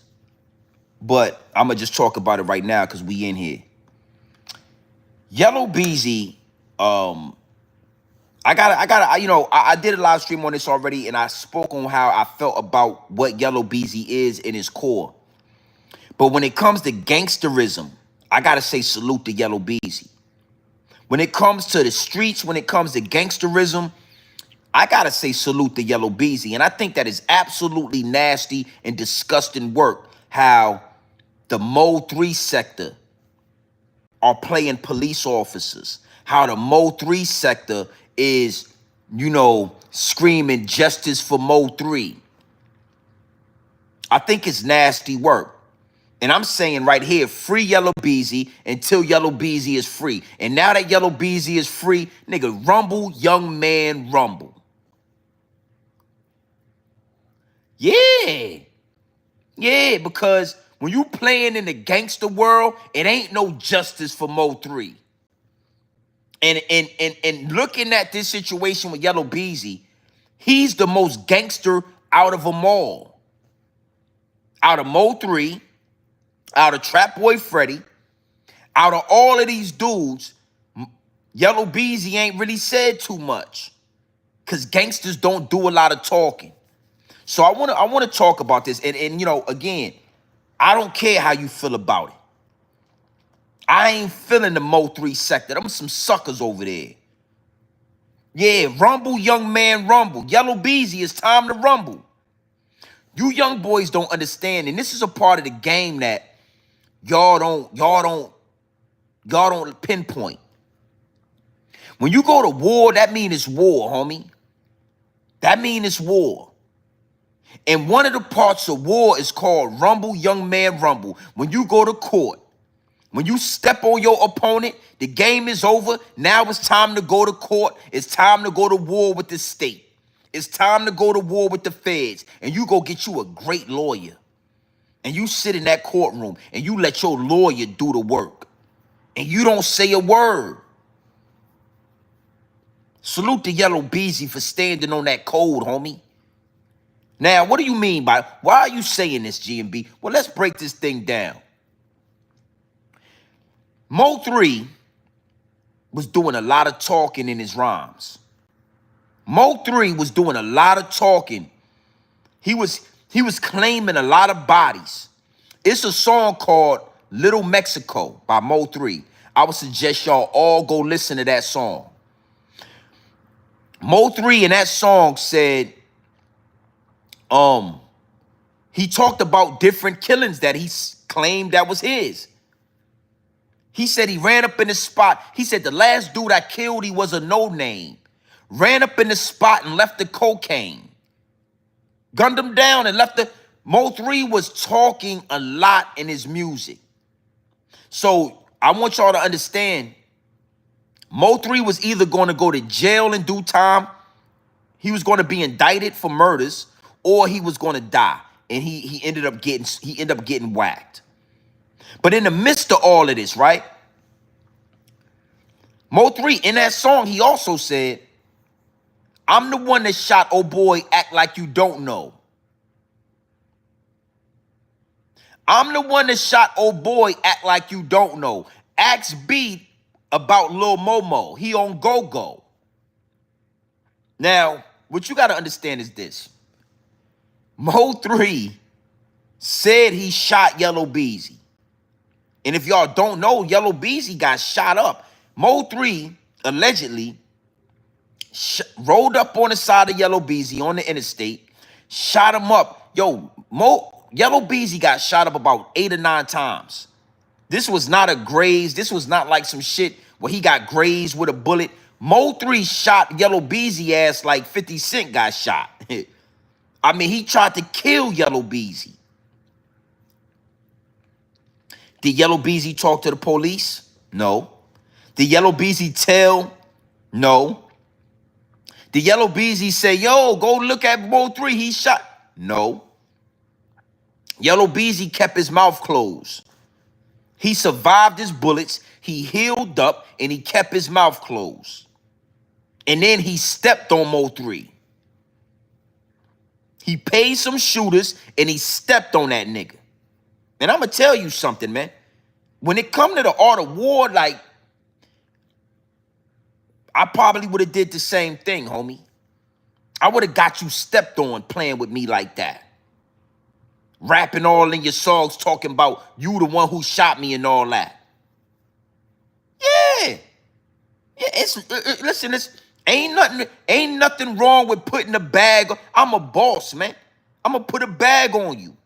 but I'm going to just talk about it right now because we in here. Yellow Beezy, I did a live stream on this already, and I spoke on how I felt about what Yellow Beezy is in his core. But when it comes to gangsterism, I got to say salute to Yellow Beezy. When it comes to the streets, when it comes to gangsterism, I got to say salute to Yellow Beezy. And I think that is absolutely nasty and disgusting work, how the MO3 sector are playing police officers, how the MO3 sector is, you know, screaming justice for MO3. I think it's nasty work. And I'm saying right here, free Yellow Beezy until Yellow Beezy is free. And now that Yellow Beezy is free, nigga, rumble, young man, rumble. Yeah. Yeah, because when you playing in the gangster world, it ain't no justice for Mo3. And looking at this situation with Yellow Beezy, he's the most gangster out of them all. Out of Mo3, out of Trap Boy Freddy, out of all of these dudes, Yellow Beezy ain't really said too much. Because gangsters don't do a lot of talking. So I wanna talk about this. And you know, again, I don't care how you feel about it. I ain't feeling the Mo3 sector. Them some suckers over there. Yeah, rumble, young man, rumble. Yellow Beezy, it's time to rumble. You young boys don't understand, and this is a part of the game that y'all don't pinpoint. When you go to war, that mean it's war, homie. That mean it's war. And one of the parts of war is called rumble, young man, rumble. When you go to court, when you step on your opponent, the game is over. Now it's time to go to court. It's time to go to war with the state. It's time to go to war with the feds. And you go get you a great lawyer. And you sit in that courtroom and you let your lawyer do the work. And you don't say a word. Salute to Yellow Beezy for standing on that code, homie. Now, what do you mean by, why are you saying this, G&B? Well, let's break this thing down. Mo3 was doing a lot of talking in his rhymes. Mo3 was doing a lot of talking. He was claiming a lot of bodies. It's a song called Little Mexico by Mo3. I would suggest y'all all go listen to that song. Mo3 in that song said, He talked about different killings that he claimed that was his. He said he ran up in the spot. He said the last dude I killed, he was a no-name. Ran up in the spot and left the cocaine. Gunned him down and left the... MO3 was talking a lot in his music. So I want y'all to understand, MO3 was either going to go to jail in due time, he was going to be indicted for murders, or he was going to die. And he ended up getting whacked. But in the midst of all of this, right? MO3, in that song, he also said, I'm the one that shot oh boy, act like you don't know. I'm the one that shot oh boy, act like you don't know. Ask B about Lil Momo. He on go-go. Now, what you got to understand is this. MO3 said he shot Yellow Beezy. And if y'all don't know, Yellow Beezy got shot up. MO3 allegedly rolled up on the side of Yellow Beezy on the interstate, shot him up. Yo, Yellow Beezy got shot up about 8 or 9 times. This was not a graze. This was not like some shit where he got grazed with a bullet. MO3 shot Yellow Beezy ass like 50 Cent got shot. I mean, he tried to kill Yellow Beezy. Did Yellow Beezy talk to the police? No. Did Yellow Beezy tell? No. Did Yellow Beezy say, yo, go look at MO3, he shot? No. Yellow Beezy kept his mouth closed. He survived his bullets, he healed up, and he kept his mouth closed. And then he stepped on MO3. He paid some shooters, and he stepped on that nigga. And I'm going to tell you something, man. When it come to the art of war, like, I probably would have did the same thing, homie. I would have got you stepped on playing with me like that. Rapping all in your songs, talking about you the one who shot me and all that. Yeah. Yeah, listen, ain't nothing wrong with putting a bag. I'm a boss, man. I'm going to put a bag on you.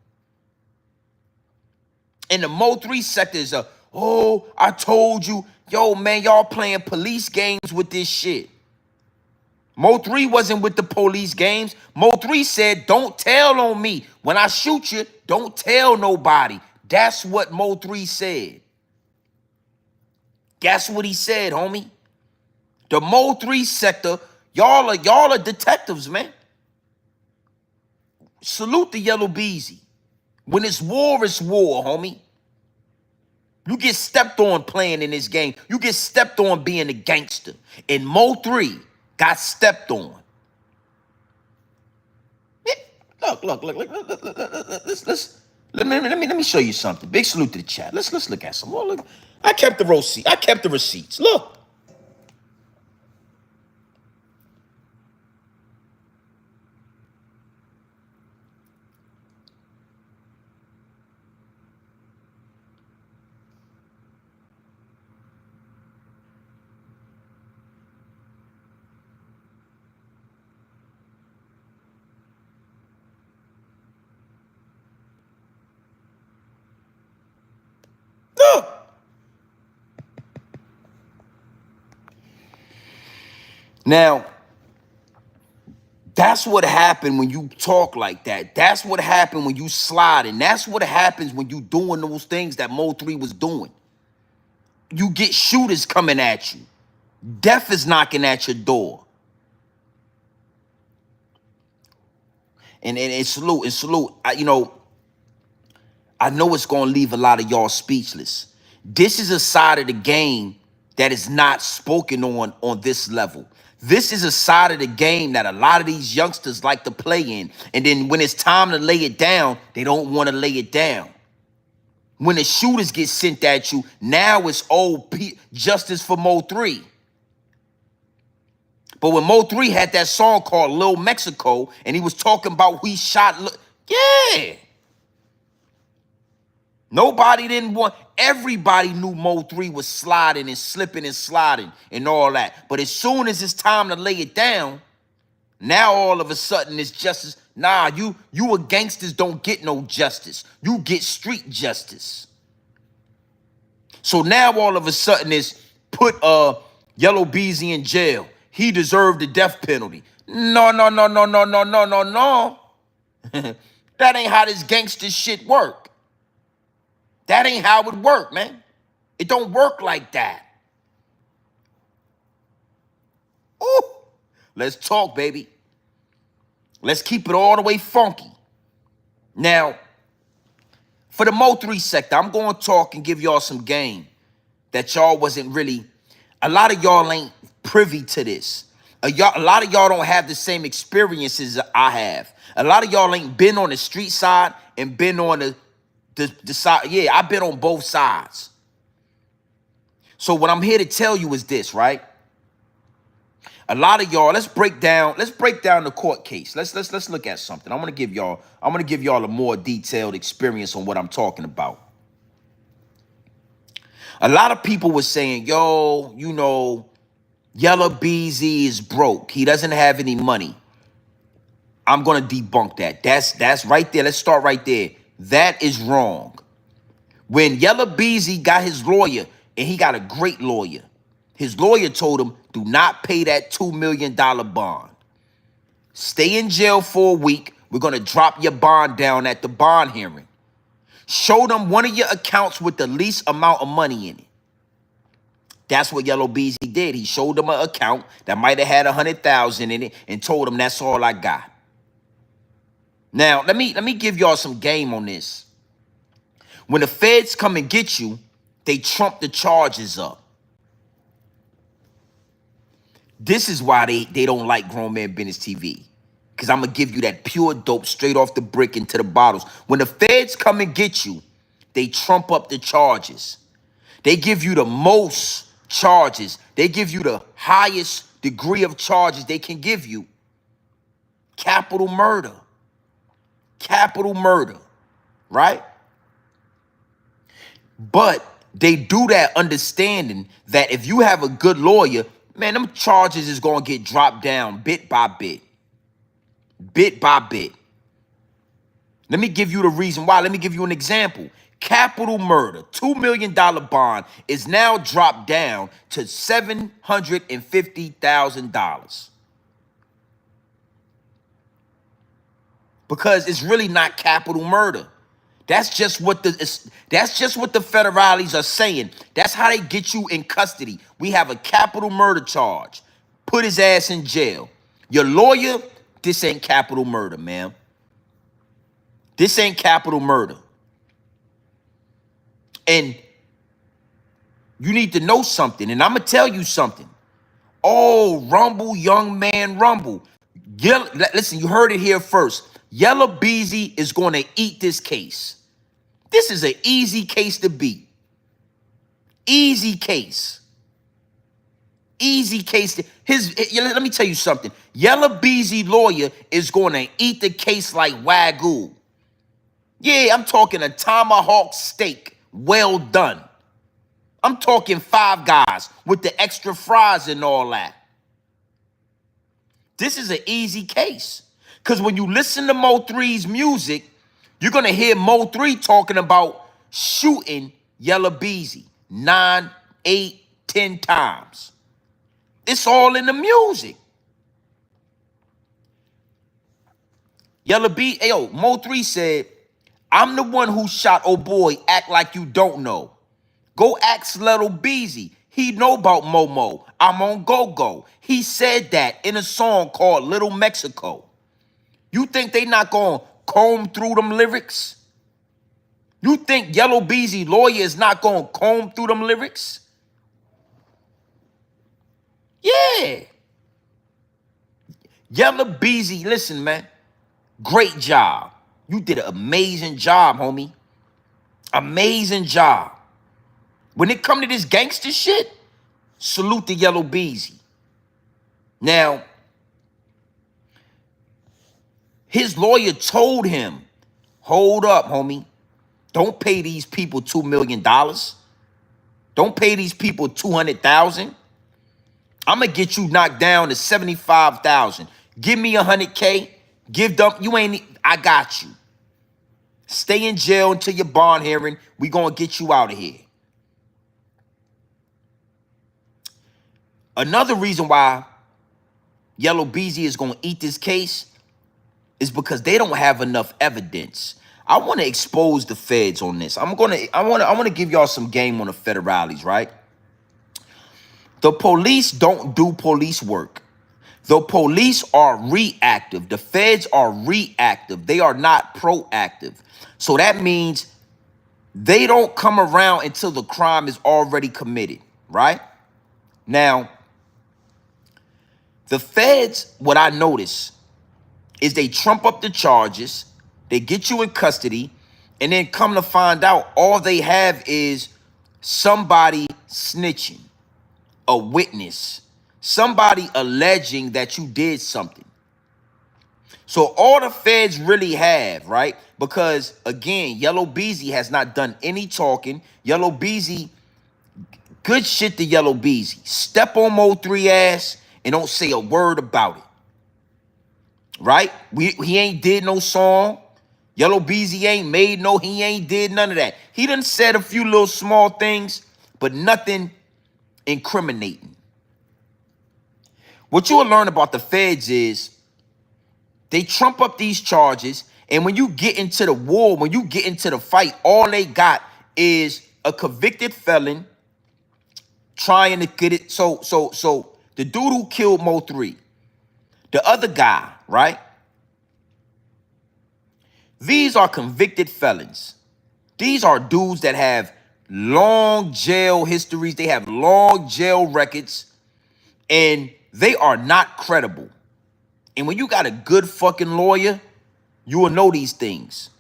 And the MO3 sector is oh, I told you. Yo, man, y'all playing police games with this shit. MO3 wasn't with the police games. MO3 said, don't tell on me. When I shoot you, don't tell nobody. That's what MO3 said. That's what he said, homie. The MO3 sector, y'all are detectives, man. Salute the Yellow Beezy. When it's war, homie. You get stepped on playing in this game. You get stepped on being a gangster. And MO3 got stepped on. Look. Let me show you something. Big salute to the chat. Let's look at some more. Look, I kept the receipt. I kept the receipts. Look. Look. Now, that's what happened when you talk like that. That's what happened when you slide. And that's what happens when you doing those things that MO3 was doing. You get shooters coming at you. Death is knocking at your door. And salute. I know it's going to leave a lot of y'all speechless. This is a side of the game that is not spoken on this level. This is a side of the game that a lot of these youngsters like to play in. And then when it's time to lay it down, they don't want to lay it down. When the shooters get sent at you, now it's justice for MO3. But when MO3 had that song called Lil Mexico, and he was talking about we shot, yeah. Nobody didn't want, everybody knew MO3 was sliding and slipping and sliding and all that. But as soon as it's time to lay it down, now all of a sudden it's justice. Nah, you a gangsters don't get no justice. You get street justice. So now all of a sudden it's put Yellow Beezy in jail. He deserved the death penalty. No, no, no, no, no, no, no, no, no. That ain't how this gangster shit work. That ain't how it work, man. It don't work like that. Ooh. Let's talk, baby. Let's keep it all the way funky. Now, for the MO3 sector, I'm going to talk and give y'all some game that y'all wasn't really, a lot of y'all ain't privy to this. A lot of y'all don't have the same experiences I have. A lot of y'all ain't been on the street side and been on the side. Yeah, I've been on both sides. So what I'm here to tell you is this, right? A lot of y'all, let's break down the court case. Let's look at something. I'm gonna give y'all a more detailed experience on what I'm talking about. A lot of people were saying, yo, you know, Yella Beezy is broke. He doesn't have any money. I'm gonna debunk that. That's right there. Let's start right there. That is wrong. When Yella Beezy got his lawyer, and he got a great lawyer, his lawyer told him, do not pay that $2 million bond. Stay in jail for a week. We're going to drop your bond down at the bond hearing. Show them one of your accounts with the least amount of money in it. That's what Yellow Beezy did. He showed them an account that might have had 100,000 in it and told them that's all I got. Now, let me give y'all some game on this. When the feds come and get you, they trump the charges up. This is why they don't like Grown Man Business TV. Because I'm going to give you that pure dope straight off the brick into the bottles. When the feds come and get you, they trump up the charges. They give you the most charges. They give you the highest degree of charges they can give you. Capital murder. Capital murder. Right? But they do that understanding that if you have a good lawyer, man, them charges is going to get dropped down bit by bit. Bit by bit. Let me give you the reason why. Let me give you an example. Capital murder, $2 million bond is now dropped down to $750,000. Because it's really not capital murder. That's just what the federales are saying. That's how they get you in custody. We have a capital murder charge. Put his ass in jail. Your lawyer, this ain't capital murder, man. This ain't capital murder. And you need to know something, and I'm going to tell you something. Oh, Rumble, young man, Rumble. Listen, you heard it here first. Yella Beezy is going to eat this case. This is an easy case to beat. Easy case. Easy case. Let me tell you something. Yella Beezy lawyer is going to eat the case like Wagyu. Yeah, I'm talking a tomahawk steak. Well done. I'm talking Five Guys with the extra fries and all that. This is an easy case. Because when you listen to Mo3's music, you're going to hear Mo3 talking about shooting Yella Beezy 9, 8, 10 times. It's all in the music. Yella Beezy, yo, Mo3 said, I'm the one who shot oh boy, act like you don't know. Go ask Little Beezy. He know about Momo. I'm on go-go. He said that in a song called Little Mexico. You think they not gonna comb through them lyrics? You think Yellow Beezy lawyer is not gonna comb through them lyrics? Yeah. Yellow Beezy, listen, man. Great job. You did an amazing job, homie. Amazing job. When it come to this gangster shit, salute to Yellow Beezy. Now, his lawyer told him, hold up, homie. Don't pay these people $2 million. Don't pay these people $200,000. I'm going to get you knocked down to $75,000. Give me $100K. Give them, you ain't, I got you. Stay in jail until your bond hearing. We gonna get you out of here. Another reason why Yellow Beezy is gonna eat this case is because they don't have enough evidence. I want to expose the feds on this. I want to give y'all some game on the federales, right? The police don't do police work. The police are reactive. The feds are reactive. They are not proactive. So that means they don't come around until the crime is already committed, right? Now, the feds, what I notice is they trump up the charges, they get you in custody, and then come to find out all they have is somebody snitching, a witness, somebody alleging that you did something. So all the feds really have, right? Because again, Yellow Beezy has not done any talking. Yellow Beezy, good shit to Yellow Beezy. Step on MO3 ass and don't say a word about it. Right? He ain't did no song. Yellow Beezy ain't made no, he ain't did none of that. He done said a few little small things, but nothing incriminating. What you'll learn about the feds is they trump up these charges, and when you get into the war, when you get into the fight, all they got is a convicted felon trying to get it. So the dude who killed MO3, the other guy, right? These are convicted felons. These are dudes that have long jail histories. They have long jail records, and they are not credible. And when you got a good fucking lawyer, you will know these things.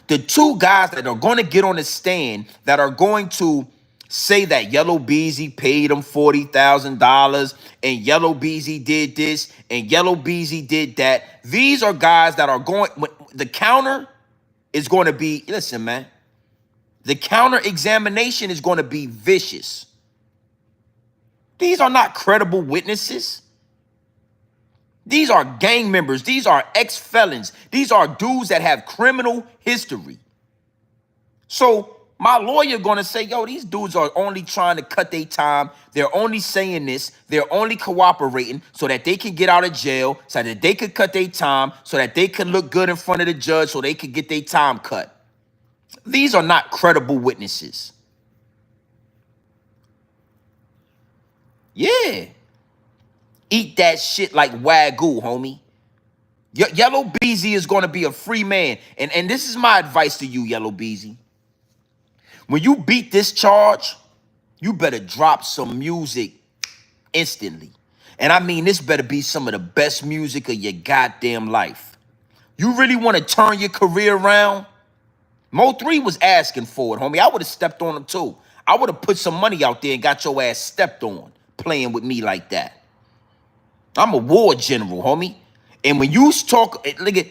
The two guys that are going to get on the stand that are going to say that Yellow Beezy paid him $40,000 and Yellow Beezy did this and Yellow Beezy did that. These are guys that are going, the counter is going to be, listen, man, the counter examination is going to be vicious. These are not credible witnesses. These are gang members. These are ex-felons. These are dudes that have criminal history. So my lawyer going to say, yo, these dudes are only trying to cut their time. They're only saying this. They're only cooperating so that they can get out of jail, so that they could cut their time, so that they can look good in front of the judge, so they could get their time cut. These are not credible witnesses. Yeah. Eat that shit like Wagyu, homie. Yellow Beezy is going to be a free man. And this is my advice to you, Yellow Beezy. When you beat this charge, you better drop some music instantly. And I mean, this better be some of the best music of your goddamn life. You really want to turn your career around? MO3 was asking for it, homie. I would have stepped on him too. I would have put some money out there and got your ass stepped on playing with me like that. I'm a war general, homie. And when you talk, look at,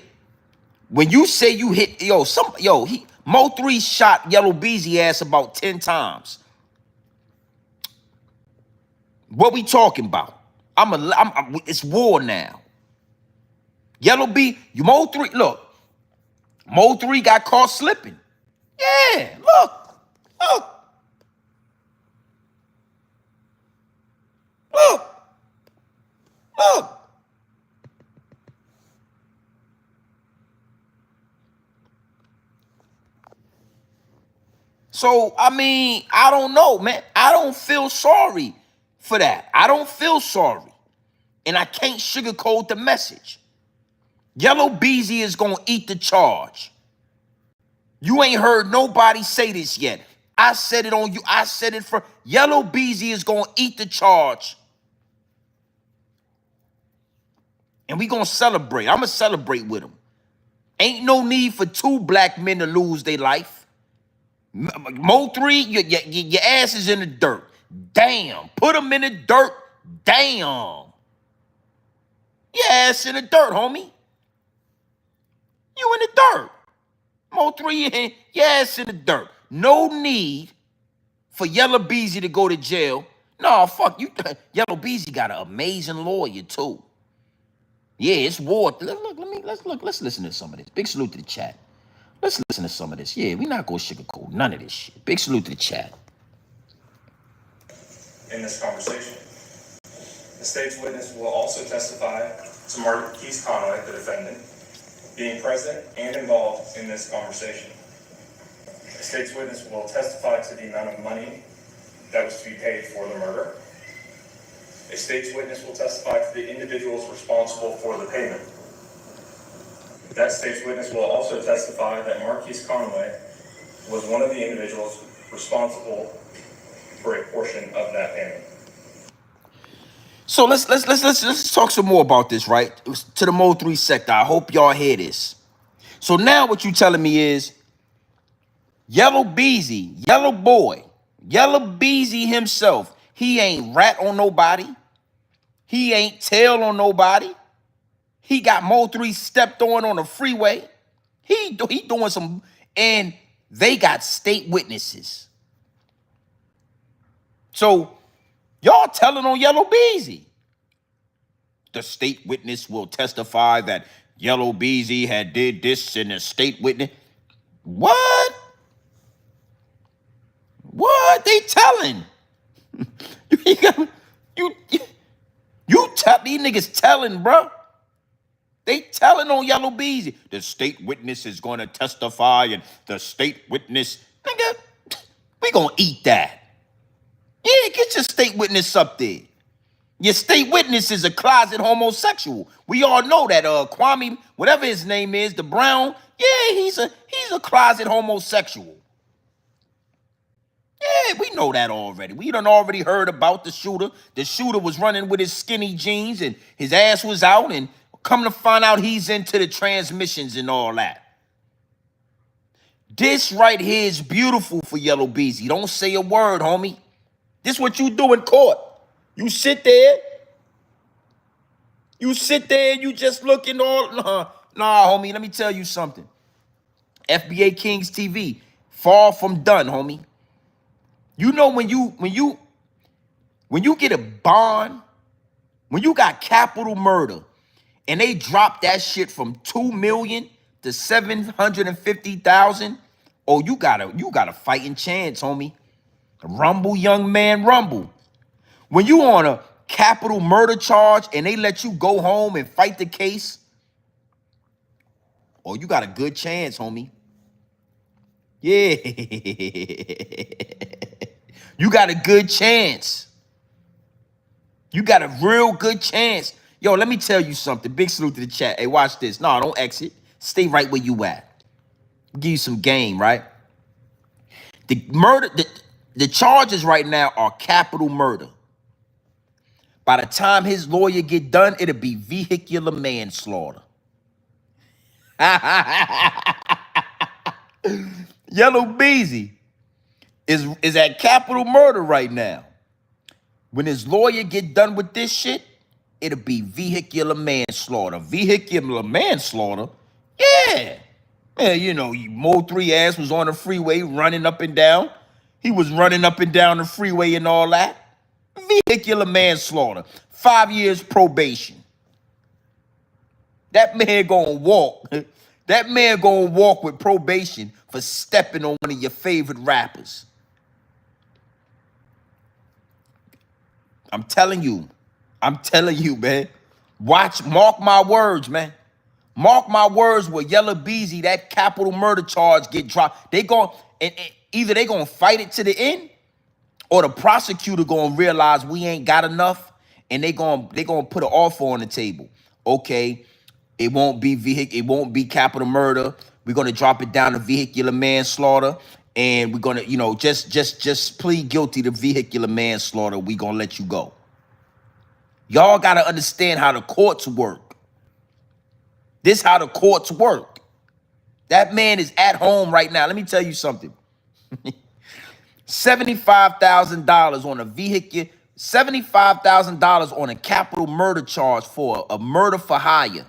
when you say you hit, MO3 shot Yellow Beezy ass about 10 times. What we talking about? It's war now. Yellow B, MO3, look, MO3 got caught slipping. Yeah, look. So, I mean, I don't know, man. I don't feel sorry for that. I don't feel sorry. And I can't sugarcoat the message. Yellow Beezy is going to eat the charge. You ain't heard nobody say this yet. I said it on you. I said it for Yellow Beezy is going to eat the charge. And we going to celebrate. I'm going to celebrate with him. Ain't no need for two black men to lose their life. MO3, your ass is in the dirt. Damn. Put him in the dirt. Damn. Your ass in the dirt, homie. You in the dirt. MO3, your ass in the dirt. No need for Yellow Beezy to go to jail. No, fuck you. Yellow Beezy got an amazing lawyer, too. Yeah, it's war. Let's listen to some of this. Big salute to the chat. Let's listen to some of this. Yeah, we not gonna sugarcoat none of this shit. Big salute to the chat. In this conversation, the state's witness will also testify to Marquise Conway, the defendant, being present and involved in this conversation. The state's witness will testify to the amount of money that was to be paid for the murder. A state's witness will testify to the individuals responsible for the payment. That state's witness will also testify that Marquise Conway was one of the individuals responsible for a portion of that payment. So let's talk some more about this, right? To the MO3 sector. I hope y'all hear this. So now what you telling me is Yellow Beezy, Yellow Boy, Yellow Beezy himself, he ain't rat on nobody. He ain't tail on nobody. He got MO3 stepped on the freeway. He doing some, and they got state witnesses. So y'all telling on Yellow Beezy. The state witness will testify that Yellow Beezy had did this, and the state witness. What? What? They telling. you tell these niggas telling, bro. They telling on Yellow Beezy. The state witness is going to testify, and the state witness, nigga, we gonna eat that. Yeah, get your state witness up there. Your state witness is a closet homosexual. We all know that. Kwame, whatever his name is, the Brown. Yeah, he's a closet homosexual. Yeah, we know that already. We done already heard about the shooter. The shooter was running with his skinny jeans and his ass was out, and come to find out he's into the transmissions and all that. This right here is beautiful for Yellow Beezy. Don't say a word, homie. This what you do in court. You sit there. You sit there and you just looking all, nah, homie, let me tell you something. FBA Kings TV, far from done, homie. You know when you get a bond, when you got capital murder, and they drop that shit from 2 million to 750,000, oh, you got a fighting chance, homie. Rumble, young man, rumble. When you on a capital murder charge and they let you go home and fight the case, oh, you got a good chance, homie. Yeah. You got a good chance. You got a real good chance. Yo, let me tell you something. Big salute to the chat. Hey, watch this. No, don't exit. Stay right where you at. I'll give you some game, right? The charges right now are capital murder. By the time his lawyer get done, it'll be vehicular manslaughter. Yellow Beezy is at capital murder right now. When his lawyer get done with this shit, it'll be vehicular manslaughter. Vehicular manslaughter? Yeah. Yeah, you know, MO3 ass was on the freeway running up and down. He was running up and down the freeway and all that. Vehicular manslaughter. 5 years probation. That man gonna walk. That man gonna walk with probation for stepping on one of your favorite rappers. I'm telling you, man. Mark my words, man. Mark my words, with Yella Beezy, that capital murder charge get dropped. Either they gonna fight it to the end, or the prosecutor gonna realize we ain't got enough, and they gonna put an offer on the table. Okay, it won't be capital murder. We're gonna drop it down to vehicular manslaughter, and we're gonna, just plead guilty to vehicular manslaughter. We gonna let you go. Y'all gotta understand how the courts work. This how the courts work. That man is at home right now. Let me tell you something. $75,000 on a vehicle, $75,000 on a capital murder charge for a murder for hire.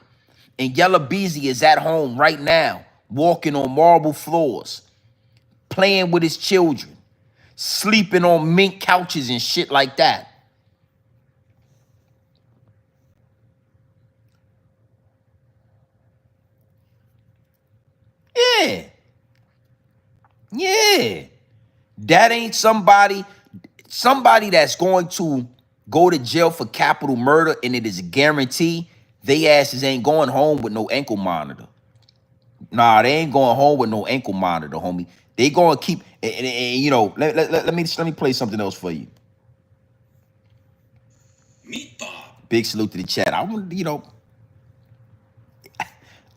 And Yella Beezy is at home right now, walking on marble floors, playing with his children, sleeping on mink couches and shit like that. That ain't somebody that's going to go to jail for capital murder, and it is a guarantee they asses ain't going home with no ankle monitor. Nah, they ain't going home with no ankle monitor, homie. They gonna keep, and, you know, let me play something else for you. Big salute to the chat. I want, you know,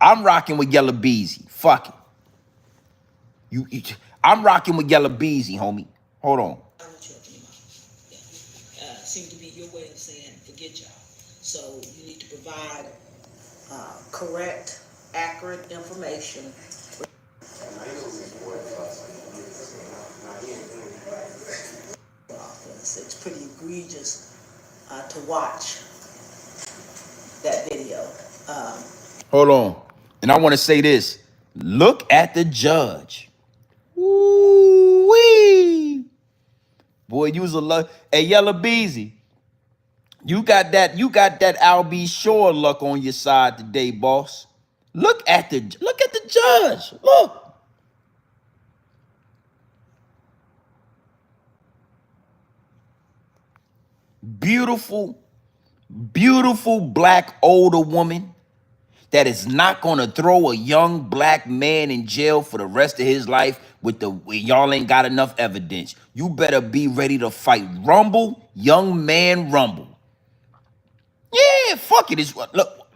I'm rocking with Yella Beezy. Fuck it. I'm rocking with Yella Beezy, homie. Hold on. Seems to be your way of saying forget y'all. So you need to provide correct, accurate information. It's pretty egregious to watch that video. Hold on. And I want to say this. Look at the judge. Ooh-wee. Boy, you was a luck. Hey, Yella Beezy, you got that Al B. Shore luck on your side today, boss. Look at the judge. Look. Beautiful, beautiful black older woman that is not gonna throw a young black man in jail for the rest of his life with y'all ain't got enough evidence. You better be ready to fight. Rumble, young man, rumble. Yeah, fuck it. Look,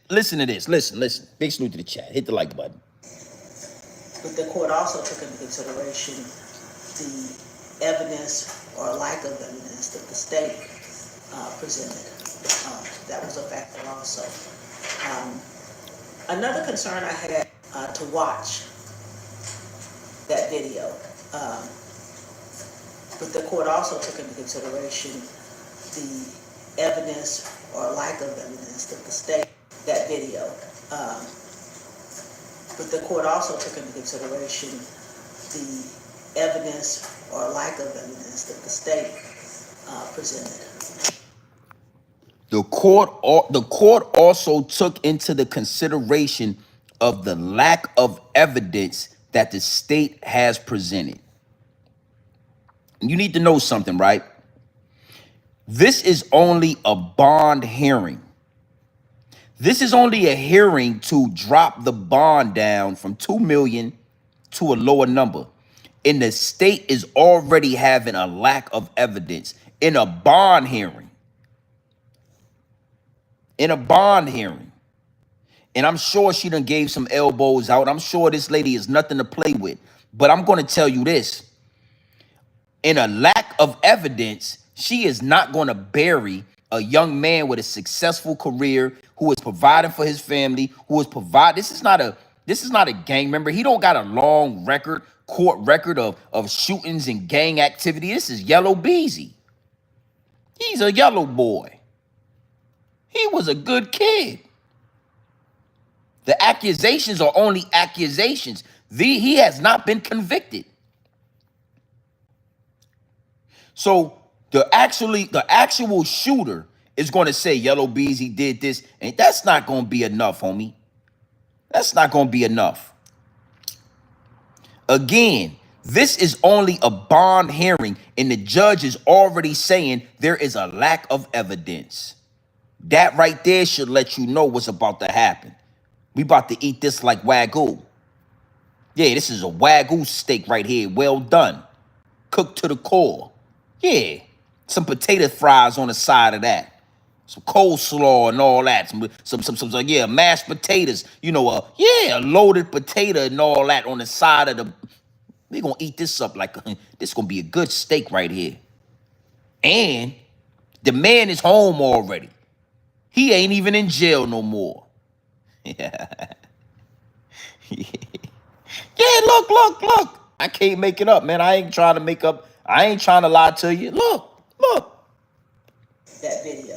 listen to this. Listen. Big salute to the chat. Hit the like button. But the court also took into consideration the evidence or lack of evidence that the state presented. That was a factor also. Another concern I had to watch that video, but the court also took into consideration the evidence or lack of evidence that the state, that video, but the court also took into consideration the evidence or lack of evidence that the state presented. The court also took into the consideration of the lack of evidence that the state has presented. You need to know something, right? This is only a bond hearing. This is only a hearing to drop the bond down from 2 million to a lower number. And the state is already having a lack of evidence in a bond hearing. In a bond hearing. And I'm sure she done gave some elbows out. I'm sure this lady is nothing to play with. But I'm going to tell you this. In a lack of evidence, she is not going to bury a young man with a successful career who is providing for his family, who is this is not a gang member. He don't got a long court record of shootings and gang activity. This is Yellow Beezy. He's a yellow boy. He was a good kid. The accusations are only accusations. He has not been convicted. So the actual shooter is going to say Yellow Beezy did this, and that's not going to be enough, homie. That's not going to be enough. Again, this is only a bond hearing, and the judge is already saying there is a lack of evidence. That right there should let you know what's about to happen. We about to eat this like Wagyu. Yeah, this is a Wagyu steak right here. Well done. Cooked to the core. Yeah. Some potato fries on the side of that. Some coleslaw and all that. Some yeah, mashed potatoes. You know, a loaded potato and all that on the side of the... We're going to eat this up like... This going to be a good steak right here. And the man is home already. He ain't even in jail no more. Yeah, look. I can't make it up, man. I ain't trying to make up. I ain't trying to lie to you. Look. That video.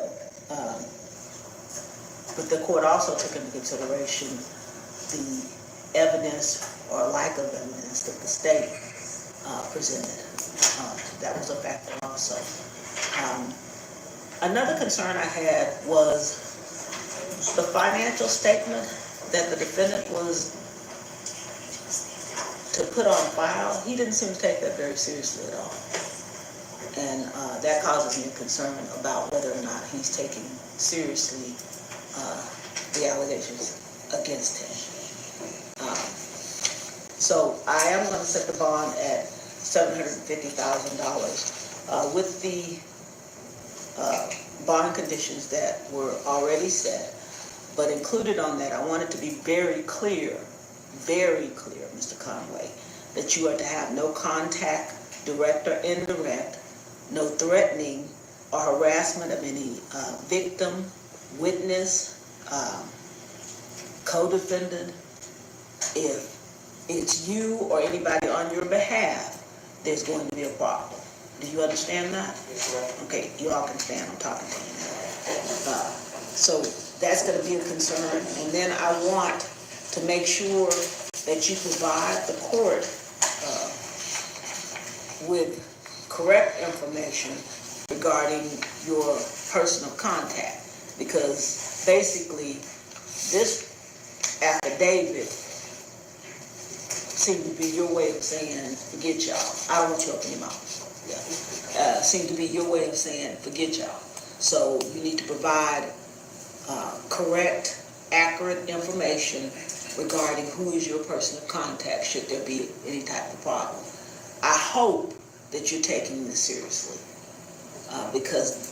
But the court also took into consideration the evidence or lack of evidence that the state presented. That was a factor also. Another concern I had was the financial statement that the defendant was to put on file, he didn't seem to take that very seriously at all. And that causes me concern about whether or not he's taking seriously the allegations against him. So I am going to set the bond at $750,000 with the bond conditions that were already set. But included on that, I want it to be very clear, Mr. Conway, that you are to have no contact, direct or indirect, no threatening or harassment of any victim, witness, co-defendant. If it's you or anybody on your behalf, there's going to be a problem. Do you understand that? Yes, ma'am. Okay, you all can stand. I'm talking to you now. So that's going to be a concern. And then I want to make sure that you provide the court with correct information regarding your person of contact. Because basically, this affidavit seemed to be your way of saying, forget y'all. I don't want you open your mouth. Yeah. Seemed to be your way of saying, forget y'all. So you need to provide correct, accurate information regarding who is your person of contact should there be any type of problem. I hope that you're taking this seriously because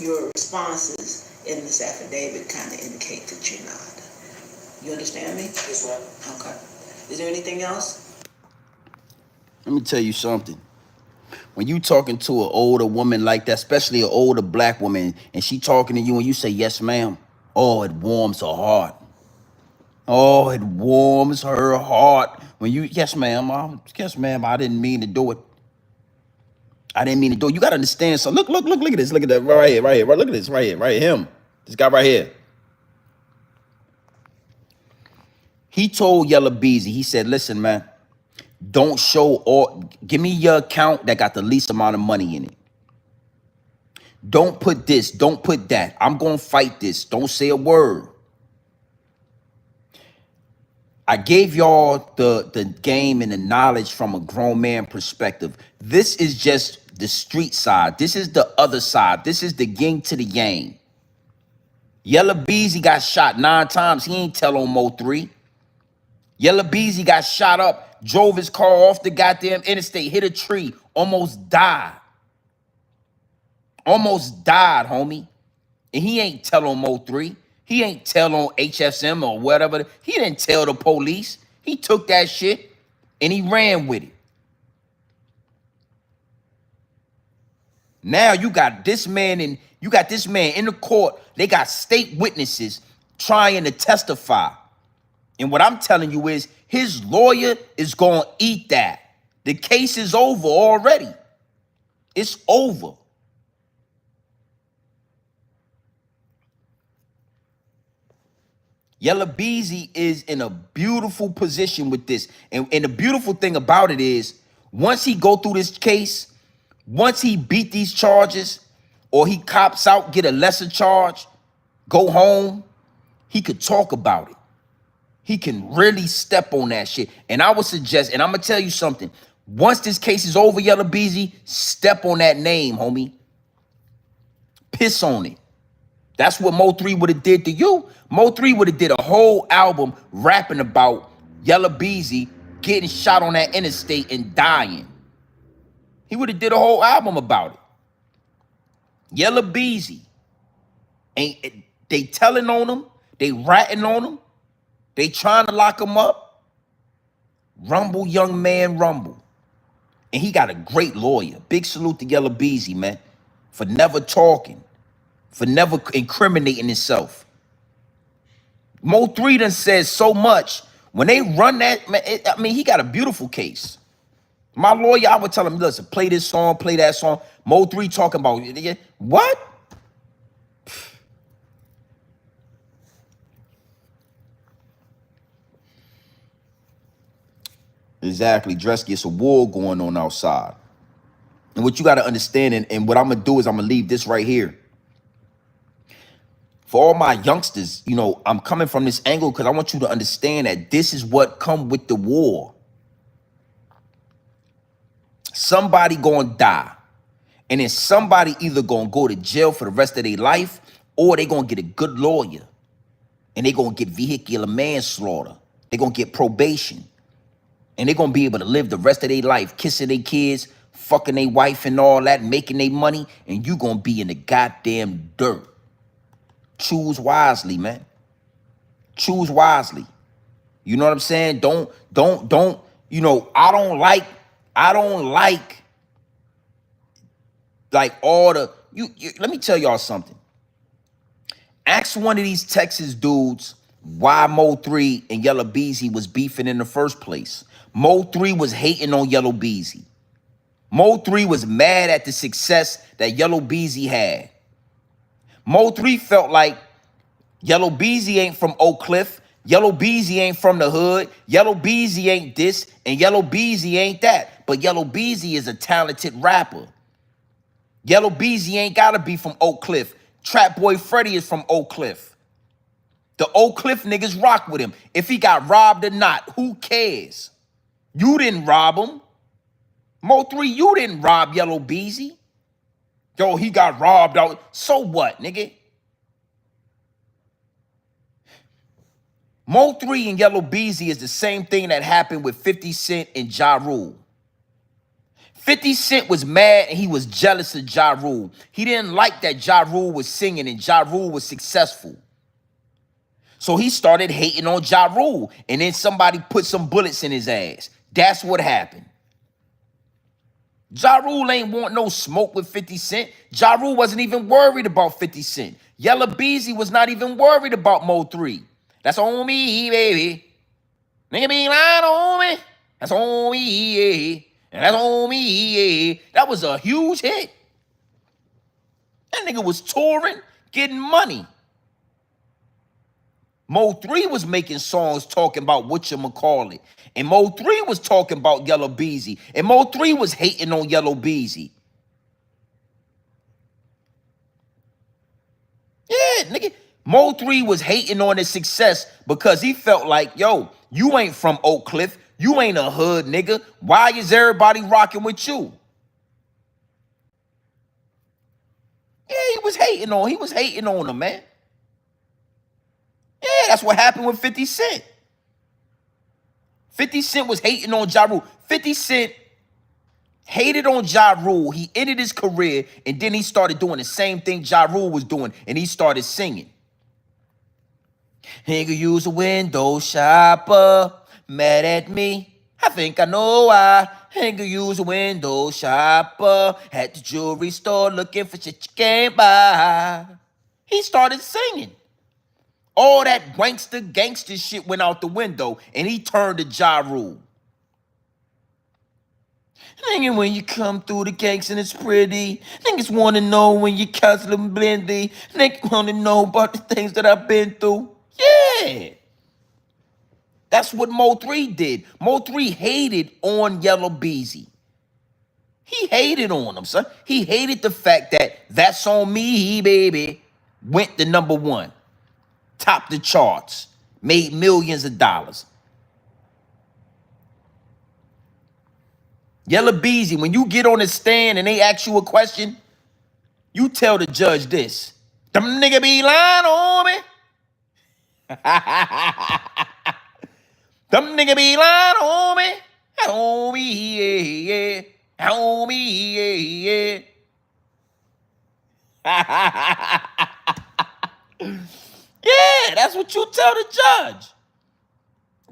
your responses in this affidavit kind of indicate that you're not. You understand me? Yes, ma'am. Okay. Is there anything else? Let me tell you something. When you talking to an older woman like that, especially an older black woman, and she talking to you and you say, yes, ma'am, oh, it warms her heart. Oh, it warms her heart. When you, yes, ma'am, I didn't mean to do it. I didn't mean to do it. You got to understand. So look at this. Look at that right here. Look at this right here. Him. This guy right here. He told Yella Beezy, he said, listen, man, don't show or give me your account that got the least amount of money in it. Don't put this, don't put that. I'm going to fight this. Don't say a word. I gave y'all the game and the knowledge from a grown man perspective. This is just the street side. This is the other side. This is the yin to the yang. Yella Beezy got shot 9 times. He ain't tell on MO3. Yella Beezy got shot up, drove his car off the goddamn interstate, hit a tree, almost died. Almost died, homie. And he ain't tell on MO3. He ain't tell on HSM or whatever. He didn't tell the police. He took that shit and he ran with it. Now you got this man in the court. They got state witnesses trying to testify. And what I'm telling you is his lawyer is going to eat that. The case is over already. It's over. Yella Beezy is in a beautiful position with this. And the beautiful thing about it is once he go through this case, once he beat these charges or he cops out, get a lesser charge, go home, he could talk about it. He can really step on that shit. And I would suggest, and I'm going to tell you something. Once this case is over, Yella Beezy, step on that name, homie. Piss on it. That's what MO3 would have did to you. MO3 would have did a whole album rapping about Yella Beezy getting shot on that interstate and dying. He would have did a whole album about it. Yella Beezy. They telling on him. They ratting on him. They trying to lock him up. Rumble, young man, rumble. And he got a great lawyer. Big salute to Yella Beezy, man, for never talking, for never incriminating himself. MO3 done says so much. When they run that, man, he got a beautiful case. My lawyer, I would tell him, listen, play this song, play that song. MO3 talking about, what? Exactly, Dresky, it's a war going on outside. And what you got to understand, and what I'm going to do is I'm going to leave this right here. For all my youngsters, I'm coming from this angle because I want you to understand that this is what come with the war. Somebody gonna die. And then somebody either gonna go to jail for the rest of their life, or they gonna get a good lawyer. And they gonna get vehicular manslaughter. They gonna get probation. And they gonna be able to live the rest of their life, kissing their kids, fucking their wife and all that, making their money, and you gonna be in the goddamn dirt. Choose wisely, man. Choose wisely. You know what I'm saying? Don't, you know, I don't like all the, let me tell y'all something. Ask one of these Texas dudes why MO3 and Yella Beezy was beefing in the first place. MO3 was hating on Yellow Beezy. MO3 was mad at the success that Yellow Beezy had. MO3 felt like Yellow Beezy ain't from Oak Cliff. Yellow Beezy ain't from the hood. Yellow Beezy ain't this, and Yellow Beezy ain't that. But Yellow Beezy is a talented rapper. Yellow Beezy ain't gotta be from Oak Cliff. Trap Boy Freddy is from Oak Cliff. The Oak Cliff niggas rock with him. If he got robbed or not, who cares? You didn't rob him. MO3, you didn't rob Yellow Beezy. Yo, he got robbed out. So what, nigga? MO3 and Yellow Beezy is the same thing that happened with 50 Cent and Ja Rule. 50 Cent was mad and he was jealous of Ja Rule. He didn't like that Ja Rule was singing and Ja Rule was successful. So he started hating on Ja Rule, and then somebody put some bullets in his ass. That's what happened. Ja Rule ain't want no smoke with 50 Cent. Ja Rule wasn't even worried about 50 Cent. Yella Beezy was not even worried about MO3. That's on me, baby. Nigga be lying on me. That's on me, yeah. And that's on me, yeah. That was a huge hit. That nigga was touring, getting money. MO3 was making songs talking about whatchamacallit. And MO3 was talking about Yellow Beezy. And MO3 was hating on Yellow Beezy. Yeah, nigga. MO3 was hating on his success because he felt like, yo, you ain't from Oak Cliff. You ain't a hood nigga. Why is everybody rocking with you? Yeah, he was hating on him, man. Yeah, that's what happened with 50 Cent. 50 Cent was hating on Ja Rule. 50 Cent hated on Ja Rule. He ended his career, and then he started doing the same thing Ja Rule was doing, and he started singing. He could use a window shopper, mad at me. I think I know why. He could use a window shopper at the jewelry store looking for shit you can't buy. He started singing. All that gangster shit went out the window, and he turned to Ja Rule. Nigga, when you come through the gangs and it's pretty. Niggas wanna know when you them blendy. Niggas wanna know about the things that I've been through. Yeah. That's what MO3 did. MO3 hated on Yellow Beezy. He hated on him, son. He hated the fact that That's On Me, baby, went to #1. Topped the charts. Made millions of dollars. Yella Beezy, when you get on the stand and they ask you a question, you tell the judge this. Them nigga be lying on me. Them nigga be lying on me. On me, yeah, yeah. On me, yeah, yeah. Yeah, that's what you tell the judge.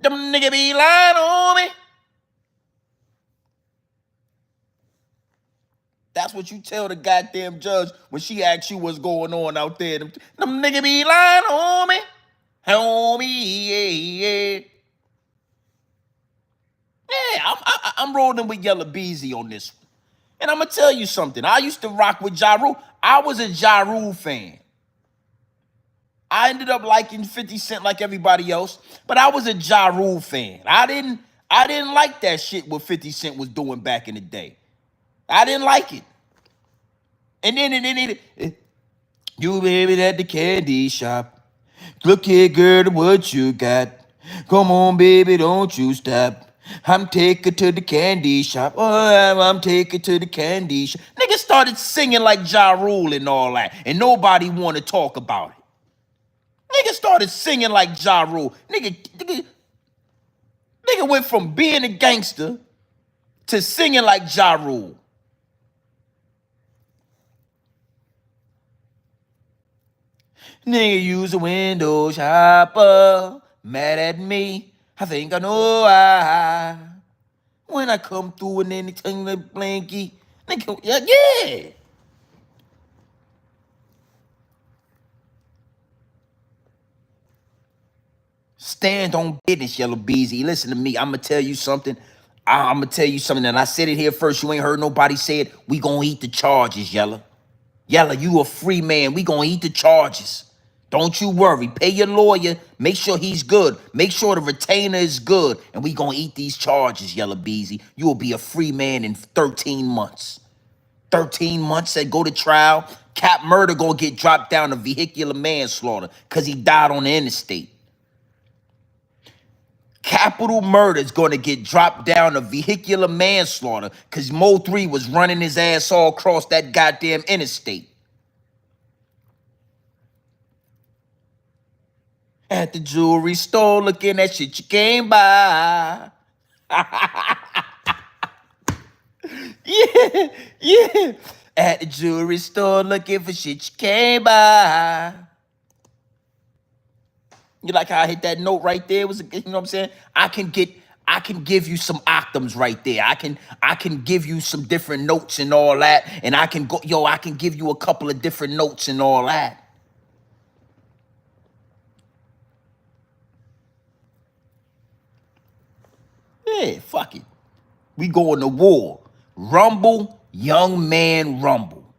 Them nigga be lying on me. That's what you tell the goddamn judge when she asks you what's going on out there. Them nigga be lying on me. On me, yeah, yeah. Yeah, I'm rolling with Yella Beezy on this one. And I'm going to tell you something. I used to rock with Ja Rule. I was a Ja Rule fan. I ended up liking 50 Cent like everybody else, but I was a Ja Rule fan. I didn't like that shit what 50 Cent was doing back in the day. I didn't like it. And then you baby at the candy shop. Look here, girl, what you got. Come on, baby, don't you stop. I'm taking to the candy shop. Oh, I'm taking to the candy shop. Nigga started singing like Ja Rule and all that, and nobody want to talk about it. Nigga started singing like Ja Rule. Nigga went from being a gangster to singing like Ja Rule. Nigga use a window shopper, mad at me. I think I know why. When I come through and anything like blanky, nigga, yeah. Stand on business, Yellow Beezy. Listen to me. I'ma tell you something. I'ma tell you something, and I said it here first. You ain't heard nobody say it. We gonna eat the charges, Yella. Yella, you a free man. We gonna eat the charges. Don't you worry. Pay your lawyer. Make sure he's good. Make sure the retainer is good. And we gonna eat these charges, Yella Beezy. You will be a free man in 13 months. 13 months that go to trial. Cap murder gonna get dropped down to vehicular manslaughter because he died on the interstate. Capital murder is going to get dropped down to vehicular manslaughter because MO3 was running his ass all across that goddamn interstate. At the jewelry store looking at shit you can't buy. Yeah, yeah. At the jewelry store looking for shit you can't buy. You like how I hit that note right there? Was, you know what I'm saying? I can give you some octams right there. I can give you some different notes and all that. And I can give you a couple of different notes and all that. Yeah, fuck it. We going to war. Rumble, young man, rumble.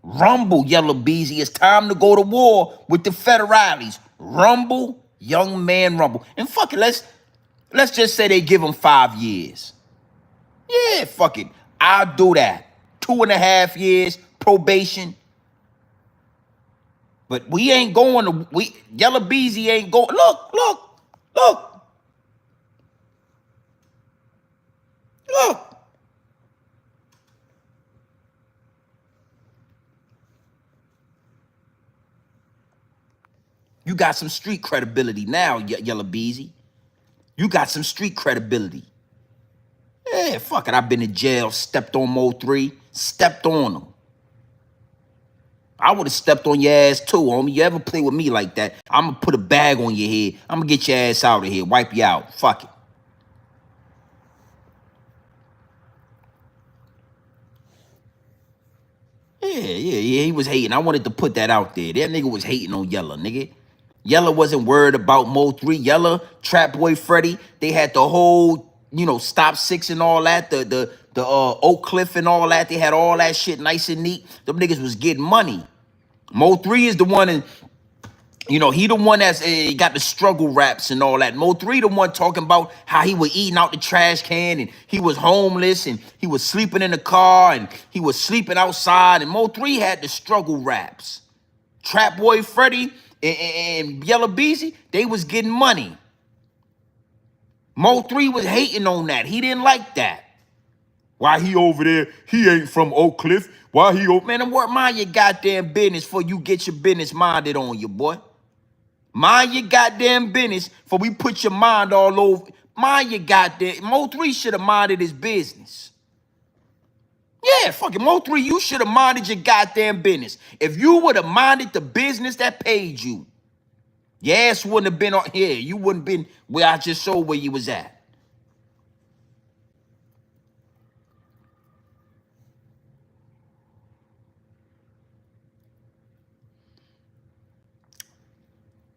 Rumble, Yellow Beezy. It's time to go to war with the federales. Rumble, young man, rumble. And fuck it, let's just say they give him 5 years. Yeah, fuck it. I'll do that. 2.5 years probation. But we ain't going to, Yellow Beezy ain't going. Look. You got some street credibility now, Yellow Beezy. You got some street credibility. Yeah, fuck it. I've been in jail, stepped on MO3, stepped on them. I would have stepped on your ass too, homie. You ever play with me like that, I'm going to put a bag on your head. I'm going to get your ass out of here, wipe you out. Fuck it. Yeah, he was hating. I wanted to put that out there. That nigga was hating on Yella, nigga. Yella wasn't worried about MO3. Yella, Trap Boy Freddy, they had the whole, Stop 6 and all that, the Oak Cliff and all that. They had all that shit nice and neat. Them niggas was getting money. MO3 is the one, and he the one that's got the struggle raps and all that. MO3 the one talking about how he was eating out the trash can and he was homeless and he was sleeping in the car and he was sleeping outside. And MO3 had the struggle raps. Trap Boy Freddy and Yella Beezy, they was getting money. MO3 was hating on that. He didn't like that. Why he over there? He ain't from Oak Cliff. Why he over? Man, mind your goddamn business before you get your business minded on you, boy. Mind your goddamn business before we put your mind all over. Mind your goddamn. MO3 should have minded his business. Yeah, fucking MO3, you should have minded your goddamn business. If you would have minded the business that paid you, your ass wouldn't have been on here. You wouldn't have been where I just showed where you was at.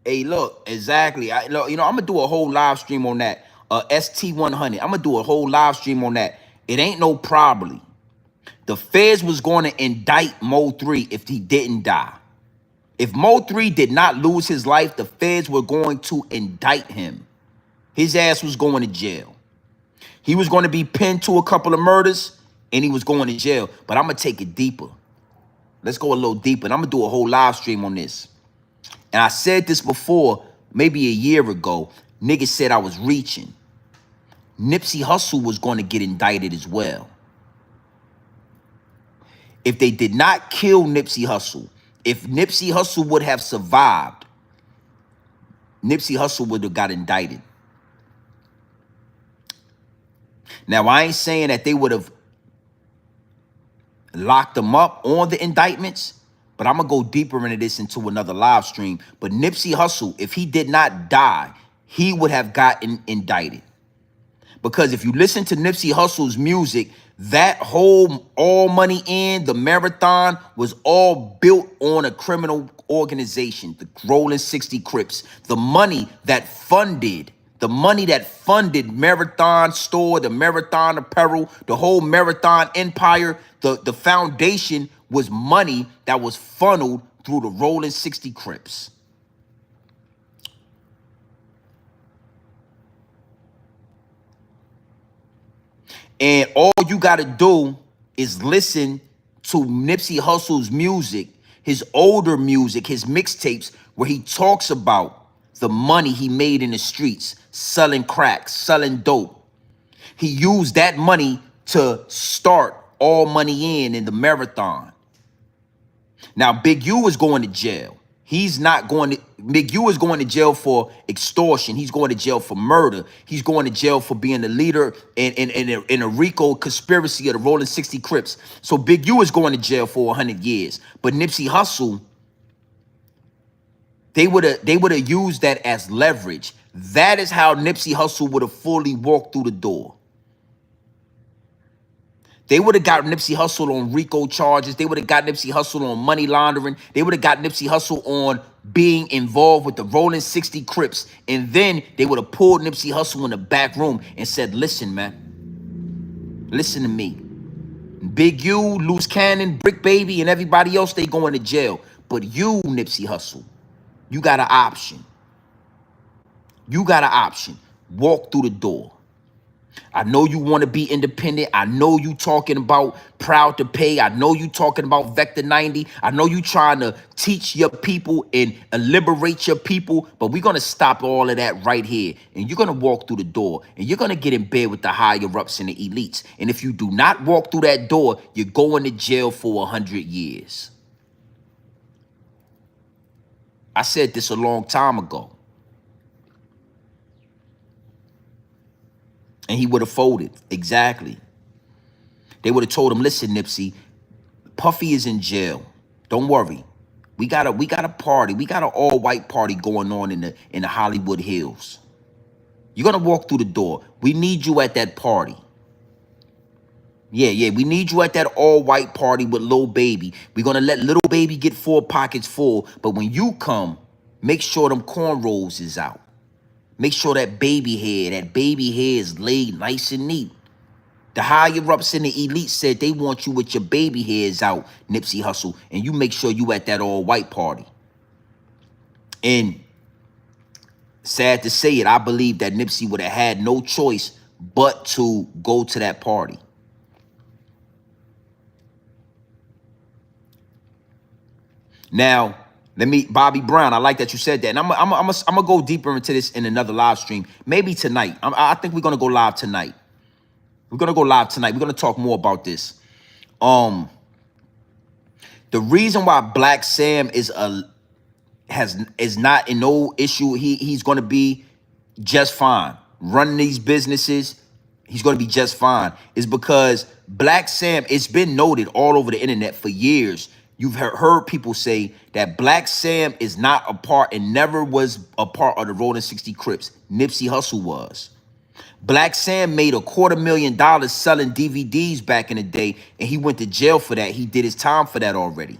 Hey, look, exactly. I'm gonna do a whole live stream on that. ST100. I'm gonna do a whole live stream on that. It ain't no probably. The feds was going to indict MO3 if he didn't die. If MO3 did not lose his life, the feds were going to indict him. His ass was going to jail. He was going to be pinned to a couple of murders, and he was going to jail. But I'm going to take it deeper. Let's go a little deeper, and I'm going to do a whole live stream on this. And I said this before, maybe a year ago. Niggas said I was reaching. Nipsey Hussle was going to get indicted as well. If they did not kill Nipsey Hussle, if Nipsey Hussle would have survived, Nipsey Hussle would have got indicted. Now, I ain't saying that they would have locked him up on the indictments, but I'm going to go deeper into this into another live stream. But Nipsey Hussle, if he did not die, he would have gotten indicted. Because if you listen to Nipsey Hussle's music, that whole All Money In, the marathon, was all built on a criminal organization, the Rolling 60 Crips. The money that funded Marathon Store, the Marathon Apparel, the whole Marathon Empire, the foundation was money that was funneled through the Rolling 60 Crips. And all you got to do is listen to Nipsey Hussle's music, his older music, his mixtapes, where he talks about the money he made in the streets, selling crack, selling dope. He used that money to start All Money In the marathon. Now, Big U is going to jail. He's not going to, Big U is going to jail for extortion. He's going to jail for murder. He's going to jail for being the leader in a RICO conspiracy of the Rolling 60 Crips. So Big U is going to jail for 100 years. But Nipsey Hussle, they would have used that as leverage. That is how Nipsey Hussle would have fully walked through the door. They would have got Nipsey Hussle on RICO charges. They would have got Nipsey Hussle on money laundering. They would have got Nipsey Hussle on being involved with the Rolling 60 Crips. And then they would have pulled Nipsey Hussle in the back room and said, listen, man, listen to me. Big U, Loose Cannon, Brick Baby, and everybody else, they going to jail. But you, Nipsey Hussle, you got an option. You got an option. Walk through the door. I know you want to be independent. I know you talking about Proud to Pay. I know you talking about Vector 90. I know you trying to teach your people and liberate your people, but we're going to stop all of that right here. And you're going to walk through the door and you're going to get in bed with the higher-ups and the elites. And if you do not walk through that door, you're going to jail for 100 years. I said this a long time ago. And he would have folded. Exactly. They would have told him, listen, Nipsey, Puffy is in jail. Don't worry. We got a party. We got an all-white party going on in the Hollywood Hills. You're gonna walk through the door. We need you at that party. Yeah, we need you at that all-white party with Lil Baby. We're gonna let Lil Baby get 4 pockets full, but when you come, make sure them cornrows is out. Make sure that baby hair is laid nice and neat. The higher-ups in the elite said they want you with your baby hairs out, Nipsey Hussle, and you make sure you at that all-white party. And sad to say it, I believe that Nipsey would have had no choice but to go to that party. Now, Bobby Brown, I like that you said that. And I'm gonna go deeper into this in another live stream. Maybe tonight. I think we're gonna go live tonight. We're gonna go live tonight. We're gonna talk more about this. The reason why Black Sam is not in no issue, he's gonna be just fine. Running these businesses, he's gonna be just fine, is because Black Sam, it's been noted all over the internet for years. You've heard people say that Black Sam is not a part and never was a part of the Rolling 60 Crips. Nipsey Hussle was. Black Sam made $250,000 selling DVDs back in the day, and he went to jail for that. He did his time for that already.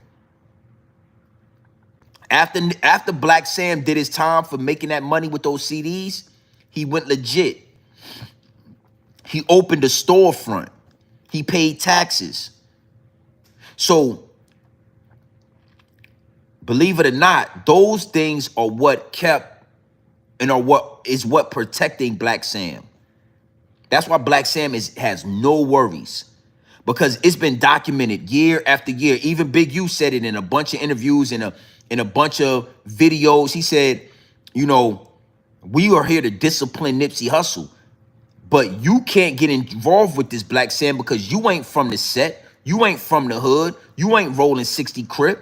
After Black Sam did his time for making that money with those CDs, he went legit. He opened a storefront. He paid taxes. So, believe it or not, those things are what kept and are what protecting Black Sam. That's why Black Sam has no worries, because it's been documented year after year. Even Big U said it in a bunch of interviews, in a bunch of videos. He said, you know, we are here to discipline Nipsey Hussle. But you can't get involved with this, Black Sam, because you ain't from the set. You ain't from the hood. You ain't rolling 60 Crip.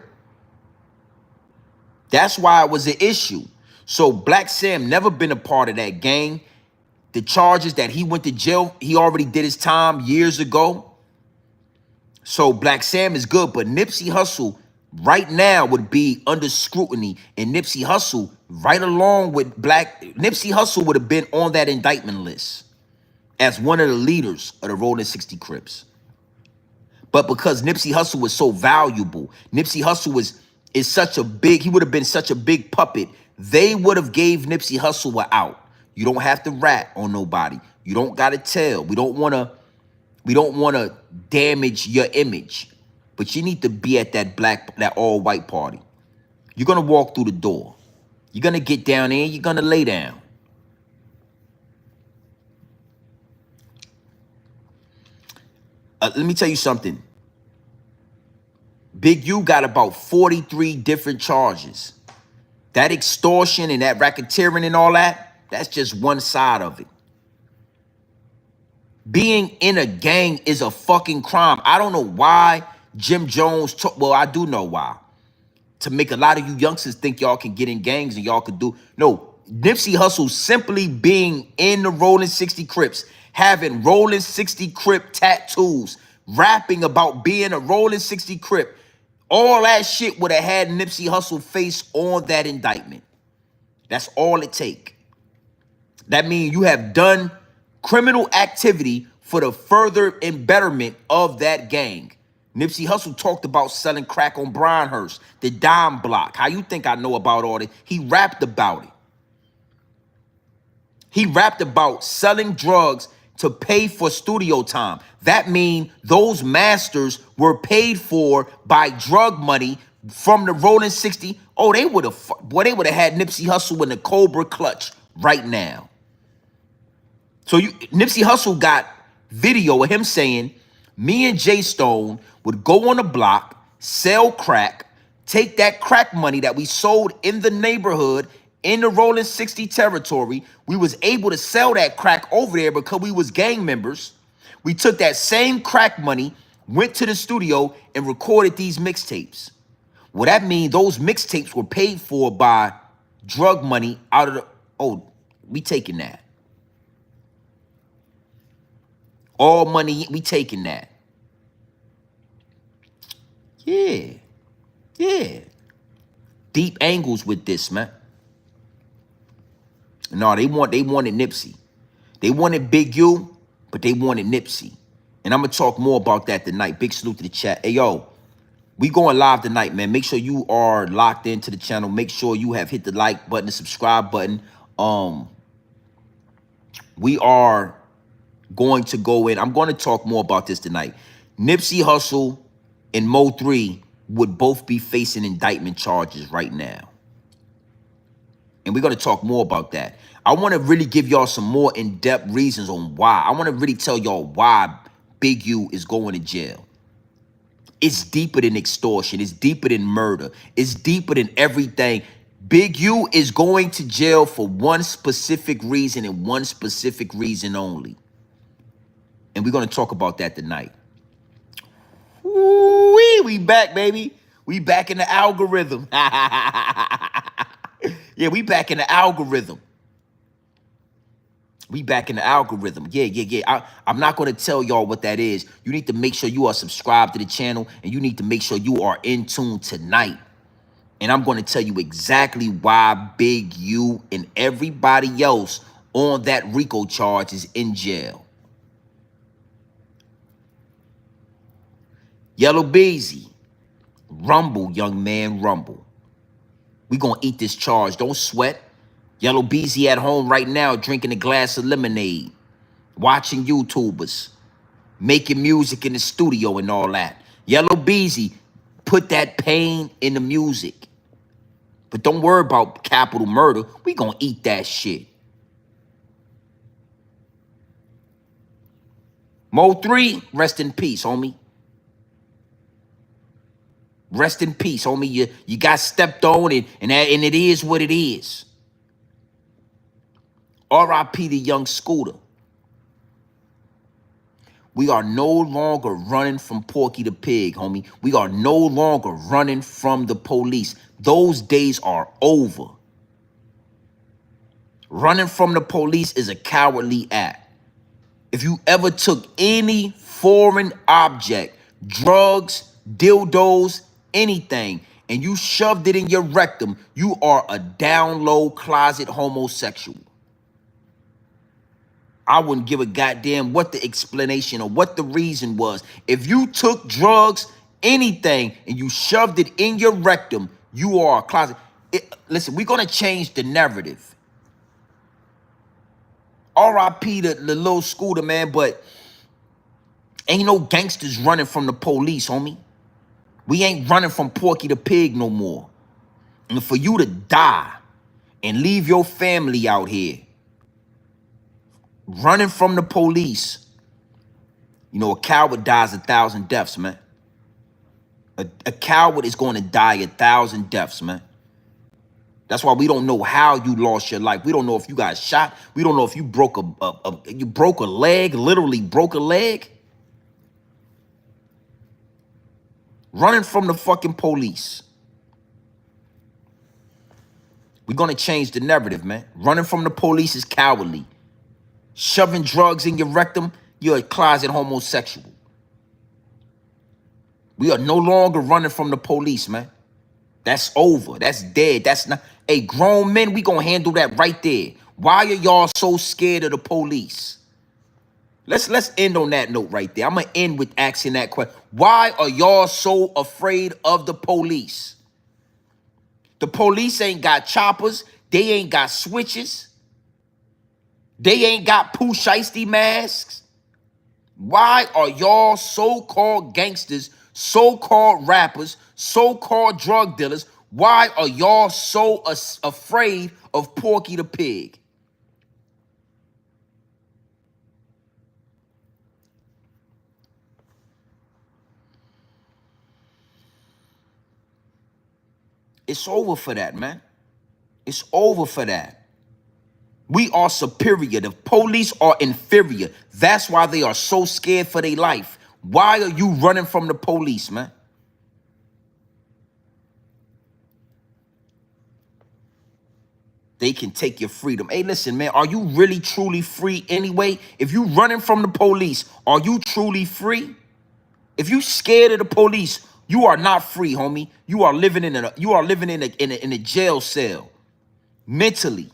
That's why it was an issue. So Black Sam never been a part of that gang. The charges that he went to jail, he already did his time years ago. So Black Sam is good, but Nipsey Hussle right now would be under scrutiny. And Nipsey Hussle, right along with Nipsey Hussle would have been on that indictment list as one of the leaders of the Rolling 60 Crips. But because Nipsey Hussle was so valuable, Nipsey Hussle is such a big, he would have been such a big puppet, they would have gave Nipsey Hussle an out. You don't have to rat on nobody. You don't gotta tell. We don't wanna damage your image. But you need to be at that all-white party. You're gonna walk through the door. You're gonna get down there, you're gonna lay down. Let me tell you something. Big U got about 43 different charges. That extortion and that racketeering and all that, that's just one side of it. Being in a gang is a fucking crime. I don't know why Jim Jones took, well, I do know why. To make a lot of you youngsters think y'all can get in gangs and y'all can do. No, Nipsey Hussle simply being in the Rolling 60 Crips, having Rolling 60 Crip tattoos, rapping about being a Rolling 60 Crip, all that shit would have had Nipsey Hussle face on that indictment. That's all it take. That means you have done criminal activity for the further embetterment of that gang. Nipsey Hussle talked about selling crack on Bryanhurst, the dime block. How you think I know about all this? He rapped about it. He rapped about selling drugs to pay for studio time. That means those masters were paid for by drug money from the Rolling 60. Oh, they would have had Nipsey Hussle in the Cobra clutch right now. So Nipsey Hussle got video of him saying, me and Jay Stone would go on the block, sell crack, take that crack money that we sold in the neighborhood in the Rolling 60 territory. We was able to sell that crack over there because we was gang members. We took that same crack money, went to the studio and recorded these mixtapes. Well, that means those mixtapes were paid for by drug money out of the, oh, we taking that. All money, we taking that. Yeah. Deep angles with this, man. No, they wanted Nipsey. They wanted Big U, but they wanted Nipsey. And I'm going to talk more about that tonight. Big salute to the chat. Hey, yo, we going live tonight, man. Make sure you are locked into the channel. Make sure you have hit the like button, the subscribe button. We are going to go in. I'm going to talk more about this tonight. Nipsey Hussle and MO3 would both be facing indictment charges right now. And we're going to talk more about that. I want to really give y'all some more in-depth reasons on why. I want to really tell y'all why Big U is going to jail. It's deeper than extortion. It's deeper than murder. It's deeper than everything. Big U is going to jail for one specific reason and one specific reason only. And we're going to talk about that tonight. Ooh-wee, we back, baby. We back in the algorithm. Yeah, we back in the algorithm. We back in the algorithm. Yeah. I'm not going to tell y'all what that is. You need to make sure you are subscribed to the channel, and you need to make sure you are in tune tonight. And I'm going to tell you exactly why Big U and everybody else on that RICO charge is in jail. Yellow Beezy, rumble, young man, rumble. We going to eat this charge. Don't sweat. Yellow Beezy at home right now drinking a glass of lemonade, watching YouTubers, making music in the studio and all that. Yellow Beezy, put that pain in the music. But don't worry about capital murder. We going to eat that shit. MO3, rest in peace, homie. Rest in peace, homie. You got stepped on, and it is what it is. R.I.P. the young Scooter. We are no longer running from Porky the Pig, homie. We are no longer running from the police. Those days are over. Running from the police is a cowardly act. If you ever took any foreign object, drugs, dildos, anything, and you shoved it in your rectum, you are a down low closet homosexual. I wouldn't give a goddamn what the explanation or what the reason was. If you took drugs, anything, and you shoved it in your rectum, you are a closet. Listen, we're going to change the narrative. R.I.P. the little scooter, man, but ain't no gangsters running from the police, homie. We ain't running from Porky the Pig no more. And for you to die and leave your family out here running from the police, you know, a coward dies 1,000 deaths, man. A coward is going to die 1,000 deaths, man. That's why we don't know how you lost your life. We don't know if you got shot. We don't know if you broke you broke a leg, literally broke a leg. Running from the fucking police. We're going to change the narrative, man. Running from the police is cowardly. Shoving drugs in your rectum, you're a closet homosexual. We are no longer running from the police, man. That's over. That's dead. That's not. Hey, grown men, we gonna handle that right there. Why are y'all so scared of the police? Let's end on that note right there. I'm gonna end with asking that question. Why are y'all so afraid of the police? The police ain't got choppers. They ain't got switches. They ain't got Pooh Shiesty masks. Why are y'all so-called gangsters, so-called rappers, so-called drug dealers, why are y'all so afraid of Porky the Pig? It's over for that, man. It's over for that. We are superior. The police are inferior. That's why they are so scared for their life. Why are you running from the police, man? They can take your freedom. Hey, listen, man, are you really truly free anyway? If you running from the police, are you truly free? If you scared of the police, you are not free, homie. You are living in a jail cell. Mentally.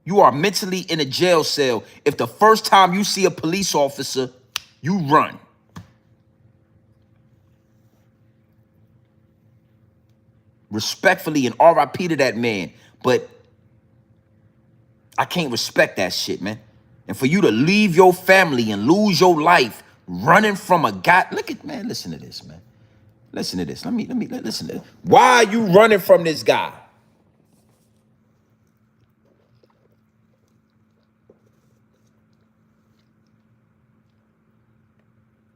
You are mentally in a jail cell. If the first time you see a police officer, you run. Respectfully and RIP to that man. But I can't respect that shit, man. And for you to leave your family and lose your life running from a guy. Look at, man, listen to this, man. Listen to this. Let me listen to this. Why are you running from this guy?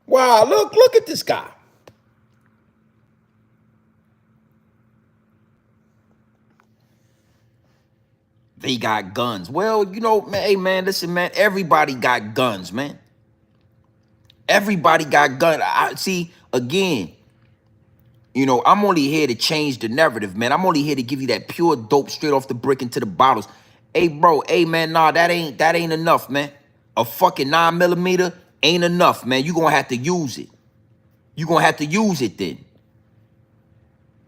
Wow, look at this guy. They got guns. Well, you know, man, hey, man, listen, man, everybody got guns, man. Everybody got guns. I see, again, you know, I'm only here to change the narrative, man. I'm only here to give you that pure dope straight off the brick into the bottles. Hey, bro, hey, man, nah, that ain't enough, man. A fucking 9mm ain't enough, man. You gonna have to use it. You gonna have to use it then.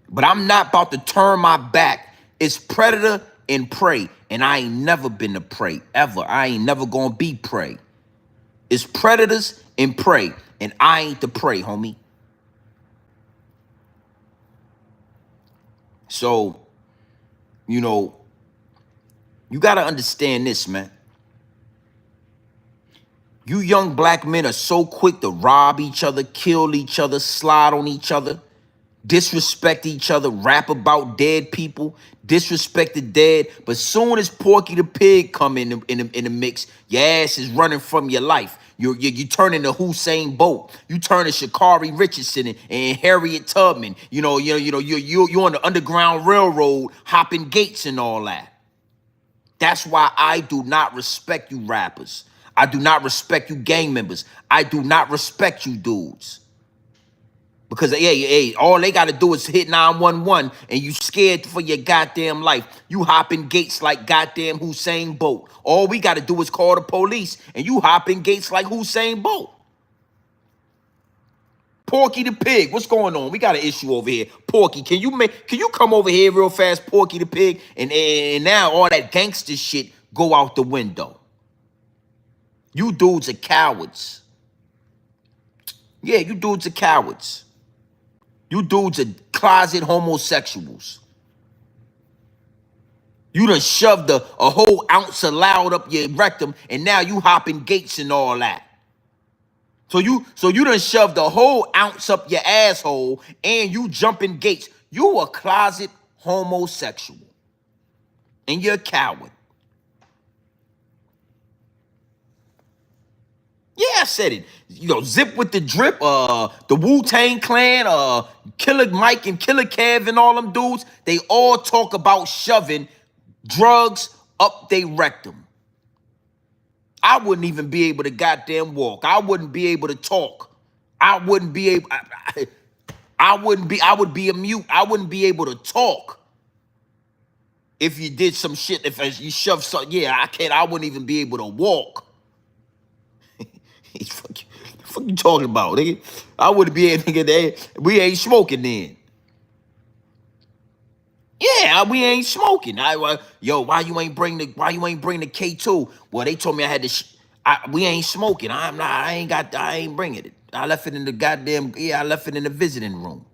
But I'm not about to turn my back. It's predator and prey. And I ain't never been a prey, ever. I ain't never gonna be prey. It's predators and prey. And I ain't the prey, homie. So, you know, you gotta understand this, man. You young black men are so quick to rob each other, kill each other, slide on each other, disrespect each other, rap about dead people, disrespect the dead. But soon as Porky the Pig come in the mix, your ass is running from your life. You turn into Hussein Bolt. You turn to Sha'Carri Richardson and Harriet Tubman. You you're on the Underground Railroad, hopping gates and all that. That's why I do not respect you rappers. I do not respect you gang members. I do not respect you dudes. Because, hey, all they got to do is hit 911 and you scared for your goddamn life. You hopping gates like goddamn Hussein Bolt. All we got to do is call the police and you hopping gates like Hussein Bolt. Porky the Pig, what's going on? We got an issue over here. Porky, can you come over here real fast, Porky the Pig? And now all that gangster shit go out the window. You dudes are cowards. Yeah, you dudes are cowards. You dudes are closet homosexuals. You done shoved a whole ounce of loud up your rectum, and now you hopping gates and all that. So you done shoved a whole ounce up your asshole, and you jumping gates. You a closet homosexual, and you're a coward. Yeah, I said it. You know, Zip with the Drip, the Wu-Tang Clan, Killer Mike and Killer Kev and all them dudes, they all talk about shoving drugs up they rectum. I wouldn't even be able to goddamn walk. I wouldn't be able to talk. I wouldn't be able, I would be a mute. I wouldn't be able to talk if you did some shit, if you shoved something. Yeah, I wouldn't even be able to walk. What the fuck you talking about, nigga? I wouldn't be able to get there. We ain't smoking then. Yeah, we ain't smoking. Yo, why you ain't bring the K2? Well, they told me I had to. We ain't smoking. I ain't bringing it. I left it in the goddamn. Yeah, I left it in the visiting room.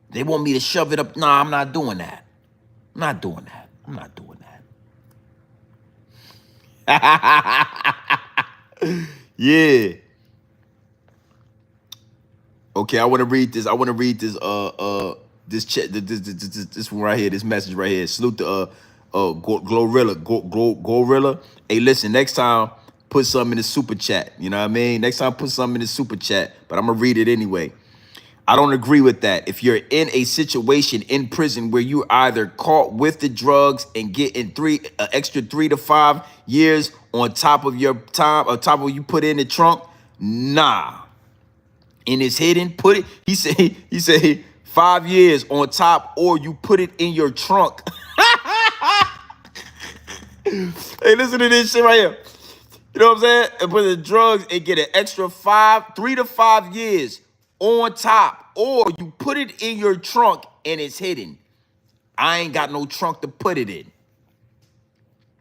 They want me to shove it up. Nah, I'm not doing that. I'm not doing that. I'm not doing that. Yeah. Okay, I want to read this. This one right here. This message right here. Salute to Glorilla. Hey, listen. Next time, put something in the super chat. You know what I mean? Next time, put something in the super chat. But I'm gonna read it anyway. I don't agree with that. If you're in a situation in prison where you either caught with the drugs and get in extra 3 to 5 years on top of your time, on top of what you put in the trunk, nah. And it's hidden, put it, he said 5 years on top, or you put it in your trunk. Hey, listen to this shit right here. You know what I'm saying? And put the drugs and get an extra 3 to 5 years on top, or you put it in your trunk and it's hidden. I ain't got no trunk to put it in.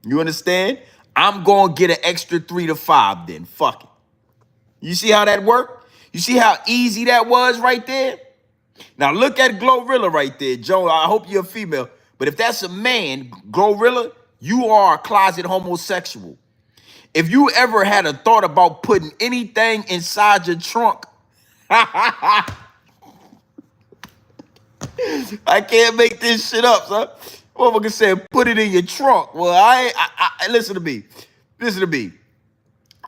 You understand? I'm gonna get an extra 3 to 5 then. Fuck it. You see how that worked? You see how easy that was right there? Now look at Glorilla right there, Joe. I hope you're a female. But if that's a man, Glorilla, you are a closet homosexual. If you ever had a thought about putting anything inside your trunk, I can't make this shit up, son. Motherfucker said, put it in your trunk. Well, I listen to me. Listen to me.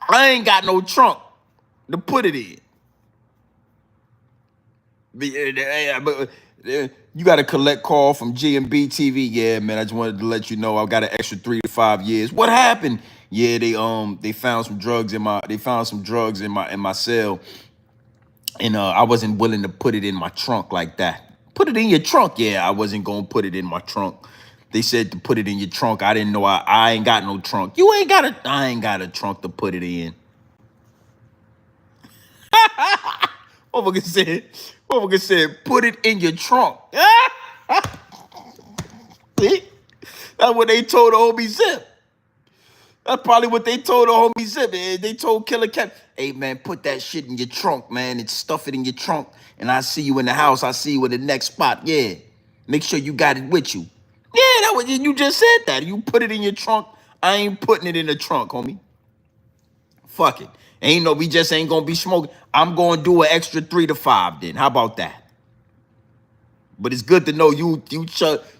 I ain't got no trunk to put it in. But you got to collect call from G&B TV. Yeah, man, I just wanted to let you know I got an extra 3 to 5 years. What happened? Yeah, they found some drugs in my cell. And I wasn't willing to put it in my trunk like that. Put it in your trunk. Yeah, I wasn't going to put it in my trunk. They said to put it in your trunk. I didn't know I ain't got no trunk. I ain't got a trunk to put it in. Motherfucker said, put it in your trunk. See? That's what they told the homie Zip. That's probably what they told the homie Zip. They told Killer Kev, hey, man, put that shit in your trunk, man, and stuff it in your trunk, and I see you in the house. I see you in the next spot. Yeah. Make sure you got it with you. Yeah, you just said that. You put it in your trunk. I ain't putting it in the trunk, homie. Fuck it. We just ain't gonna be smoking. I'm gonna do an extra 3 to 5 then. How about that? But it's good to know you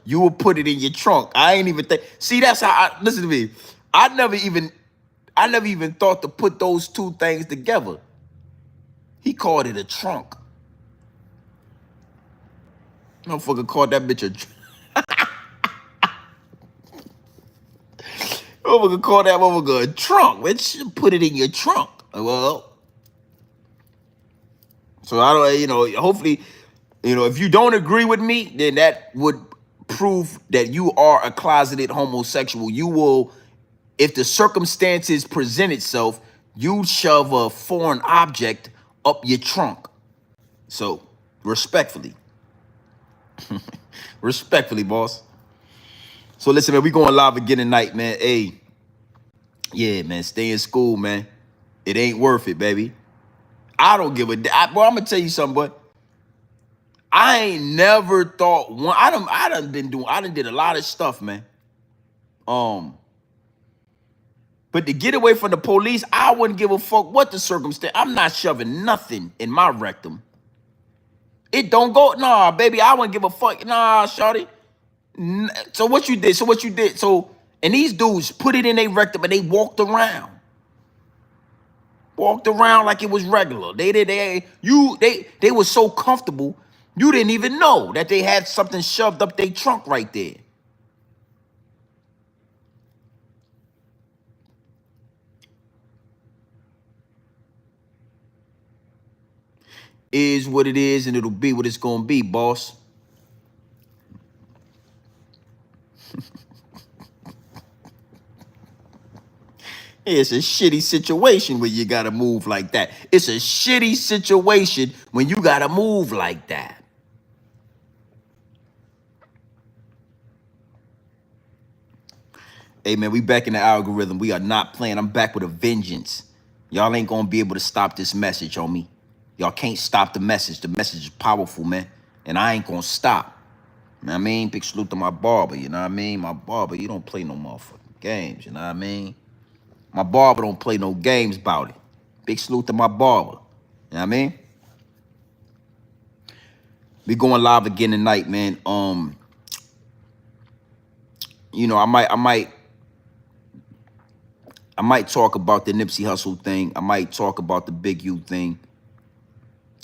will put it in your trunk. I ain't even think. See, that's how listen to me. I never even thought to put those two things together. He called it a trunk. Motherfucker called that bitch a trunk. Motherfucker call that motherfucker a trunk. Let's put it in your trunk. Well, so I don't, hopefully, if you don't agree with me, then that would prove that you are a closeted homosexual. You will, if the circumstances present itself, you shove a foreign object up your trunk. So, respectfully. Respectfully, boss. So listen, man, we going live again tonight, man. Hey, yeah, man, stay in school, man. It ain't worth it, baby. I don't give a damn. Boy, I'm gonna tell you something, but I ain't never thought one. I done did a lot of stuff, man. But to get away from the police, I wouldn't give a fuck what the circumstance. I'm not shoving nothing in my rectum. It don't go, nah, baby. I wouldn't give a fuck, nah, shawty. So what you did? And these dudes put it in their rectum and they walked around like it was regular. They were so comfortable, you didn't even know that they had something shoved up their trunk right there. Is what it is, and it'll be what it's gonna be, boss. It's a shitty situation when you gotta move like that. It's a shitty situation when you gotta move like that. Hey, man, we back in the algorithm. We are not playing. I'm back with a vengeance. Y'all ain't gonna be able to stop this message, homie. Y'all can't stop the message. The message is powerful, man. And I ain't gonna stop. You know what I mean? Big salute to my barber, you know what I mean? My barber, you don't play no motherfucking games, you know what I mean? My barber don't play no games about it. Big salute to my barber. You know what I mean? We going live again tonight, man. I might talk about the Nipsey Hussle thing. I might talk about the Big U thing.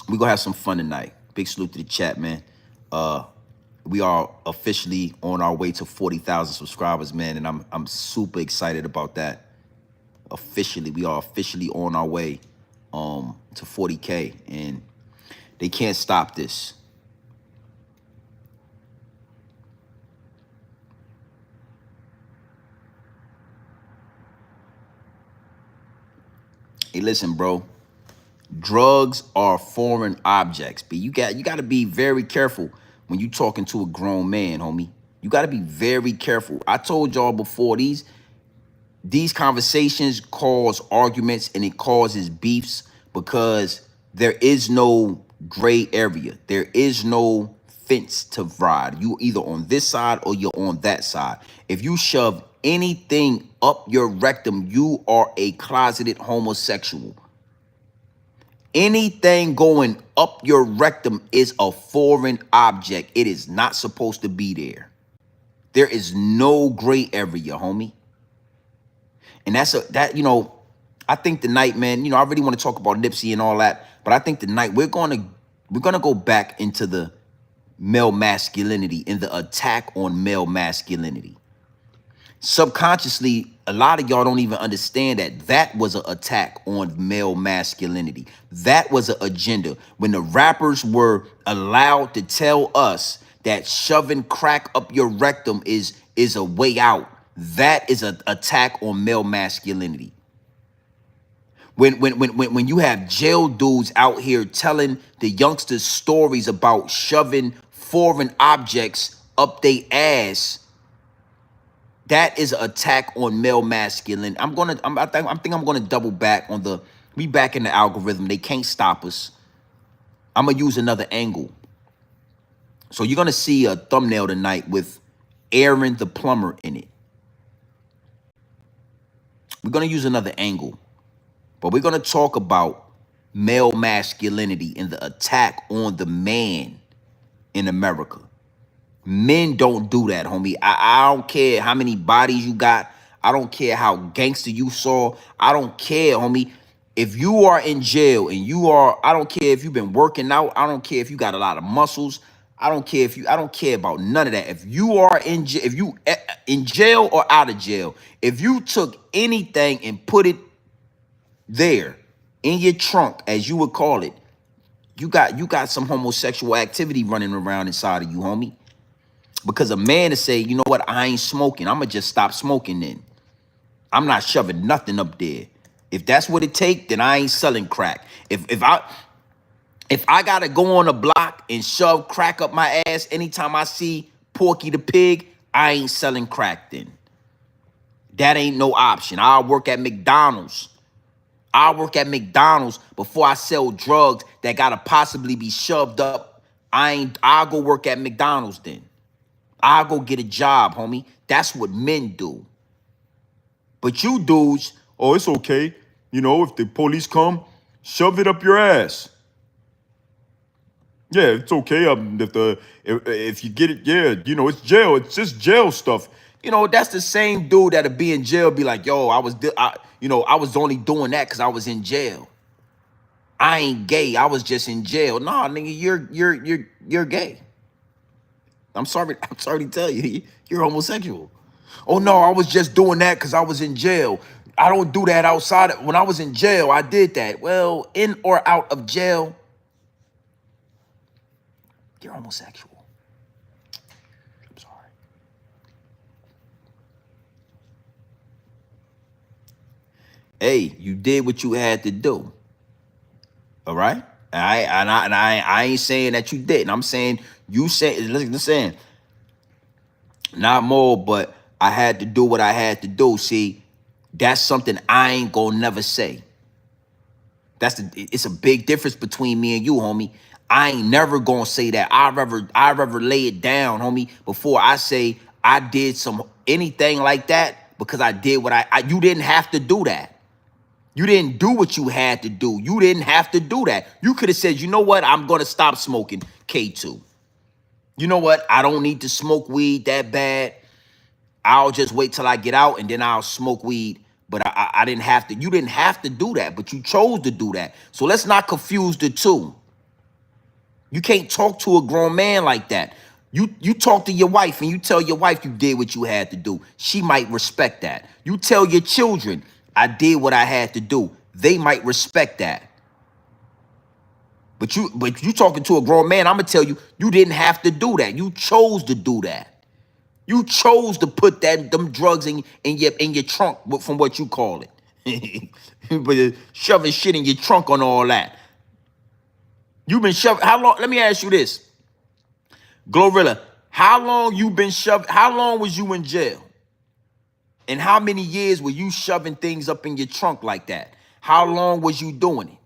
We gonna have some fun tonight. Big salute to the chat, man. We are officially on our way to 40,000 subscribers, man, and I'm super excited about that. We are officially on our way to 40K, and they can't stop this. Hey, listen, bro. Drugs are foreign objects, but you got to be very careful when you talking to a grown man, homie. You got to be very careful. I told y'all before, these conversations cause arguments and it causes beefs because there is no gray area. There is no fence to ride. You either on this side or you're on that side. If you shove anything up your rectum, you are a closeted homosexual. Anything going up your rectum is a foreign object. It is not supposed to be there. There is no gray area, homie. And I think tonight, man, I really want to talk about Nipsey and all that, but I think tonight we're gonna go back into the male masculinity and the attack on male masculinity. Subconsciously, a lot of y'all don't even understand that was an attack on male masculinity. That was an agenda. When the rappers were allowed to tell us that shoving crack up your rectum is a way out, that is an attack on male masculinity. When you have jail dudes out here telling the youngsters stories about shoving foreign objects up their ass, that is an attack on male masculine. I think I'm gonna double back on we back in the algorithm. They can't stop us. I'm gonna use another angle. So you're gonna see a thumbnail tonight with Aaron the plumber in it. We're gonna use another angle, but we're gonna talk about male masculinity and the attack on the man in America. Men don't do that, homie. I don't care how many bodies you got. I don't care how gangster you saw. I don't care, homie. If you are in jail and I don't care if you've been working out. I don't care if you got a lot of muscles. I don't care if you, I don't care about none of that. If you are in jail, if you in jail or out of jail, if you took anything and put it there in your trunk, as you would call it, you got some homosexual activity running around inside of you, homie. Because a man to say, you know what, I ain't smoking, I'ma just stop smoking then. I'm not shoving nothing up there. If that's what it take, then I ain't selling crack. If I gotta go on a block and shove crack up my ass anytime I see Porky the Pig, I ain't selling crack then. That ain't no option. I'll work at McDonald's. I'll work at McDonald's before I sell drugs that gotta possibly be shoved up. I'll go work at McDonald's then. I'll go get a job, homie. That's what men do. But you dudes, oh, it's okay. You know, if the police come, shove it up your ass. Yeah, it's okay. If you get it, yeah, you know, it's jail. It's just jail stuff. You know, that's the same dude that'll be in jail, be like, yo, I was only doing that because I was in jail. I ain't gay. I was just in jail. Nah, nigga, you're gay. I'm sorry to tell you, you're homosexual. Oh no, I was just doing that because I was in jail. I don't do that outside. When I was in jail, I did that. Well, in or out of jail, you're homosexual. I'm sorry. Hey, you did what you had to do. All right? I ain't saying that you didn't. I'm saying you said, listen, not more, but I had to do what I had to do. See, that's something I ain't gonna never say. It's a big difference between me and you, homie. I ain't never gonna say that. I'd rather lay it down, homie, before I say I did anything like that, because I did what you didn't have to do that. You didn't do what you had to do. You didn't have to do that. You could have said, you know what, I'm gonna stop smoking K2. You know what, I don't need to smoke weed that bad. I'll just wait till I get out and then I'll smoke weed. But I didn't have to. You didn't have to do that, but you chose to do that. So let's not confuse the two. You can't talk to a grown man like that. You talk to your wife and you tell your wife you did what you had to do. She might respect that. You tell your children, I did what I had to do. They might respect that. But you talking to a grown man, I'm gonna tell you, you didn't have to do that. You chose to do that. You chose to put them drugs in your trunk, from what you call it. But shoving shit in your trunk on all that. You've been shoving. How long? Let me ask you this, Glorilla. How long you been shoving? How long was you in jail? And how many years were you shoving things up in your trunk like that? How long was you doing it?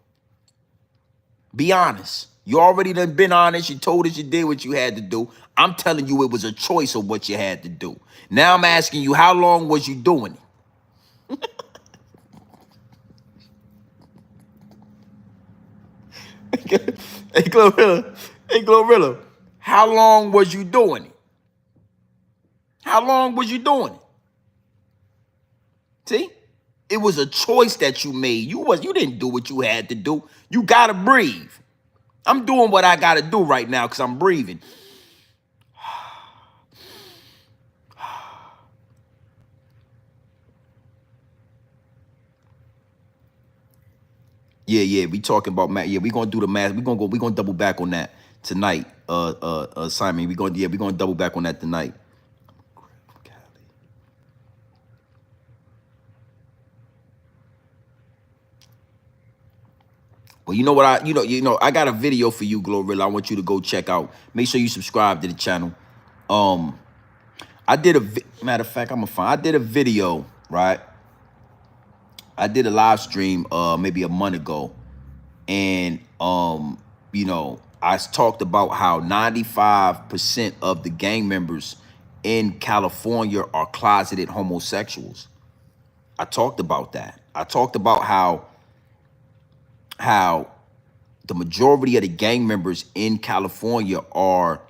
Be honest. You already done been honest. You told us you did what you had to do. I'm telling you it was a choice of what you had to do. Now I'm asking you, how long was you doing it? Hey, Glorilla, how long was you doing it? How long was you doing it? See? It was a choice that you made. You didn't do what you had to do. You gotta breathe. I'm doing what I gotta do right now because I'm breathing. Yeah, we talking about math. Yeah, we gonna do the math. We gonna double back on that tonight. Simon, we gonna double back on that tonight. Well, you know what I got a video for you, Glorilla. I want you to go check out. Make sure you subscribe to the channel. I did matter of fact, I did a video, right? I did a live stream maybe a month ago, and I talked about how 95% of the gang members in California are closeted homosexuals. I talked about that. I talked about how the majority of the gang members in California are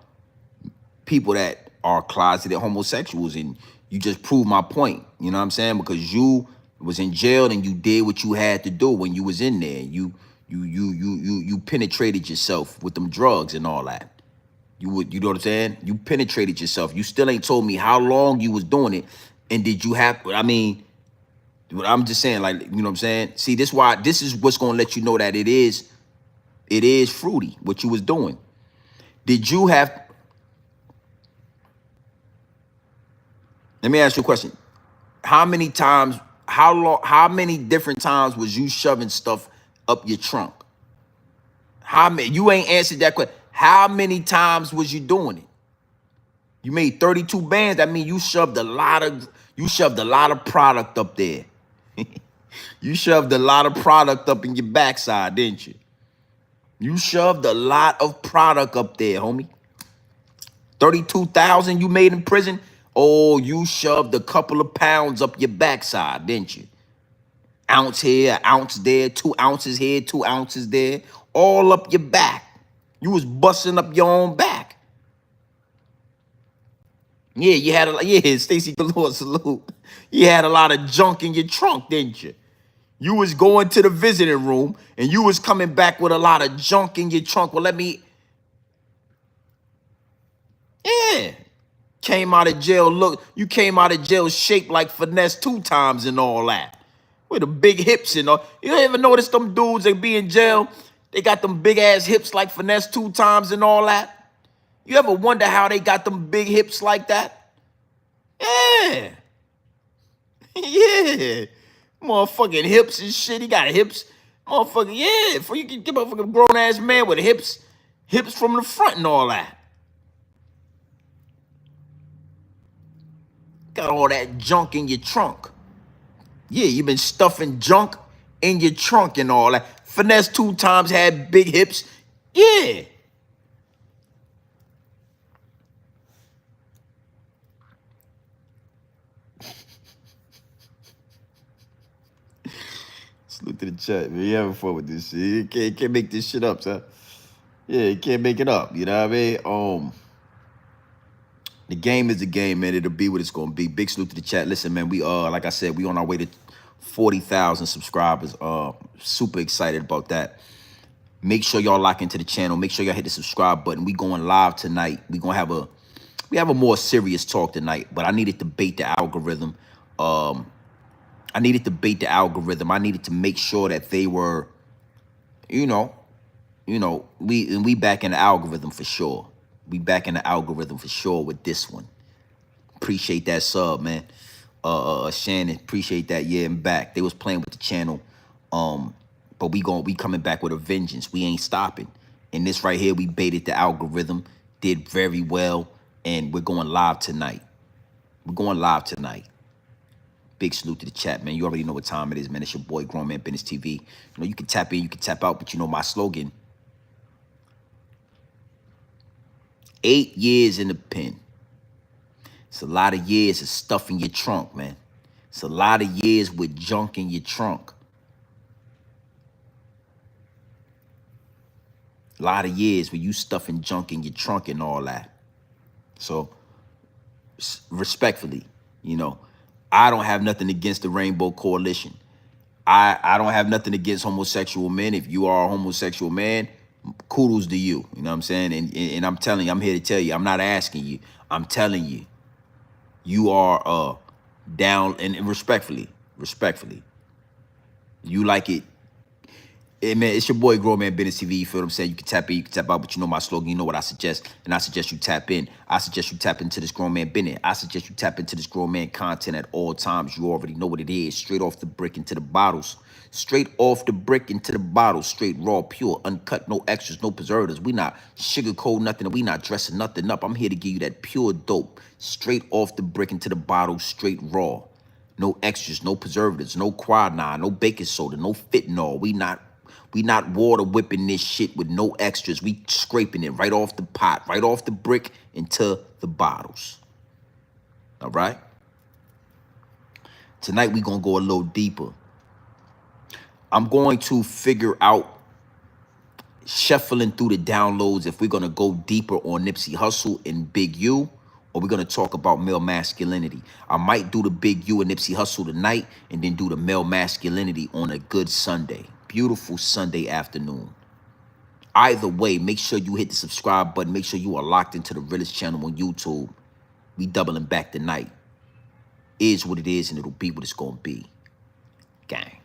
people that are closeted homosexuals, and you just proved my point. You know what I'm saying? Because you was in jail and you did what you had to do when you was in there. You penetrated yourself with them drugs and all that. You know what I'm saying? You penetrated yourself. You still ain't told me how long you was doing it. And did you have, I mean, I'm just saying, like, you know what I'm saying? See, this is what's gonna let you know that it is fruity, what you was doing. Did you have, let me ask you a question. How many times, how many different times was you shoving stuff up your trunk? How many, you ain't answered that question. How many times was you doing it? You made 32 bands. That means you shoved a lot of product up there. You shoved a lot of product up in your backside, didn't you? You shoved a lot of product up there, homie. 32,000 you made in prison. Oh, you shoved a couple of pounds up your backside, didn't you? Ounce here, ounce there, 2 ounces here, 2 ounces there, all up your back. You was busting up your own back. Yeah, you had Stacy Galore, salute. You had a lot of junk in your trunk, didn't you? You was going to the visiting room and you was coming back with a lot of junk in your trunk. Well, yeah. Came out of jail, you came out of jail shaped like Finesse 2 times and all that. With the big hips and all. You ever notice them dudes that be in jail, they got them big ass hips like Finesse 2 times and all that? You ever wonder how they got them big hips like that? Yeah. Yeah. Motherfucking hips and shit. He got hips. Motherfucking, yeah. For you can get a fucking grown ass man with hips from the front and all that. Got all that junk in your trunk. Yeah, you been stuffing junk in your trunk and all that. Finesse 2 times had big hips. Yeah. Salute to the chat, man. You having fun with this shit. You can't make this shit up, son. Yeah, you can't make it up. You know what I mean? The game is the game, man. It'll be what it's gonna be. Big salute to the chat. Listen, man, we like I said, we on our way to 40,000 subscribers. Super excited about that. Make sure y'all lock into the channel. Make sure y'all hit the subscribe button. We going live tonight. We have a more serious talk tonight, but I needed to bait the algorithm. I needed to bait the algorithm. I needed to make sure that they were, we back in the algorithm for sure. We back in the algorithm for sure with this one. Appreciate that sub, man. Shannon, appreciate that. Yeah, I'm back. They was playing with the channel. But we coming back with a vengeance. We ain't stopping. And this right here, we baited the algorithm, did very well, and we're going live tonight. We're going live tonight. Big salute to the chat, man. You already know what time it is, man. It's your boy, Grown Man Business TV. You know, you can tap in, you can tap out, but you know my slogan. 8 years in the pen. It's a lot of years of stuff in your trunk, man. It's a lot of years with junk in your trunk. A lot of years where you stuffing junk in your trunk and all that. So, respectfully, I don't have nothing against the Rainbow Coalition. I don't have nothing against homosexual men. If you are a homosexual man, kudos to you. You know what I'm saying? And I'm telling you, I'm here to tell you. I'm not asking you. I'm telling you. You are down, and respectfully. You like it. Hey, man, it's your boy, Grown Man Business TV. You feel what I'm saying? You can tap in, you can tap out, but you know my slogan. You know what I suggest, and I suggest you tap in. I suggest you tap into this Grown Man Business. I suggest you tap into this Grown Man content at all times. You already know what it is. Straight off the brick into the bottles. Straight off the brick into the bottles. Straight, raw, pure, uncut, no extras, no preservatives. We not sugarcoat nothing, and we not dressing nothing up. I'm here to give you that pure dope. Straight off the brick into the bottle, straight raw. No extras, no preservatives, no quinine, no baking soda, no fentanyl. We not water whipping this shit with no extras. We scraping it right off the pot, right off the brick into the bottles. All right? Tonight we gonna go a little deeper. I'm going to figure out, shuffling through the downloads, if we're gonna go deeper on Nipsey Hussle and Big U, or we're gonna talk about male masculinity. I might do the Big U and Nipsey Hussle tonight, and then do the male masculinity on a good Sunday. Beautiful Sunday afternoon. Either way, make sure you hit the subscribe button. Make sure you are locked into the Realest channel on YouTube. We doubling back tonight. Is what it is, and it'll be what it's gonna be. Gang.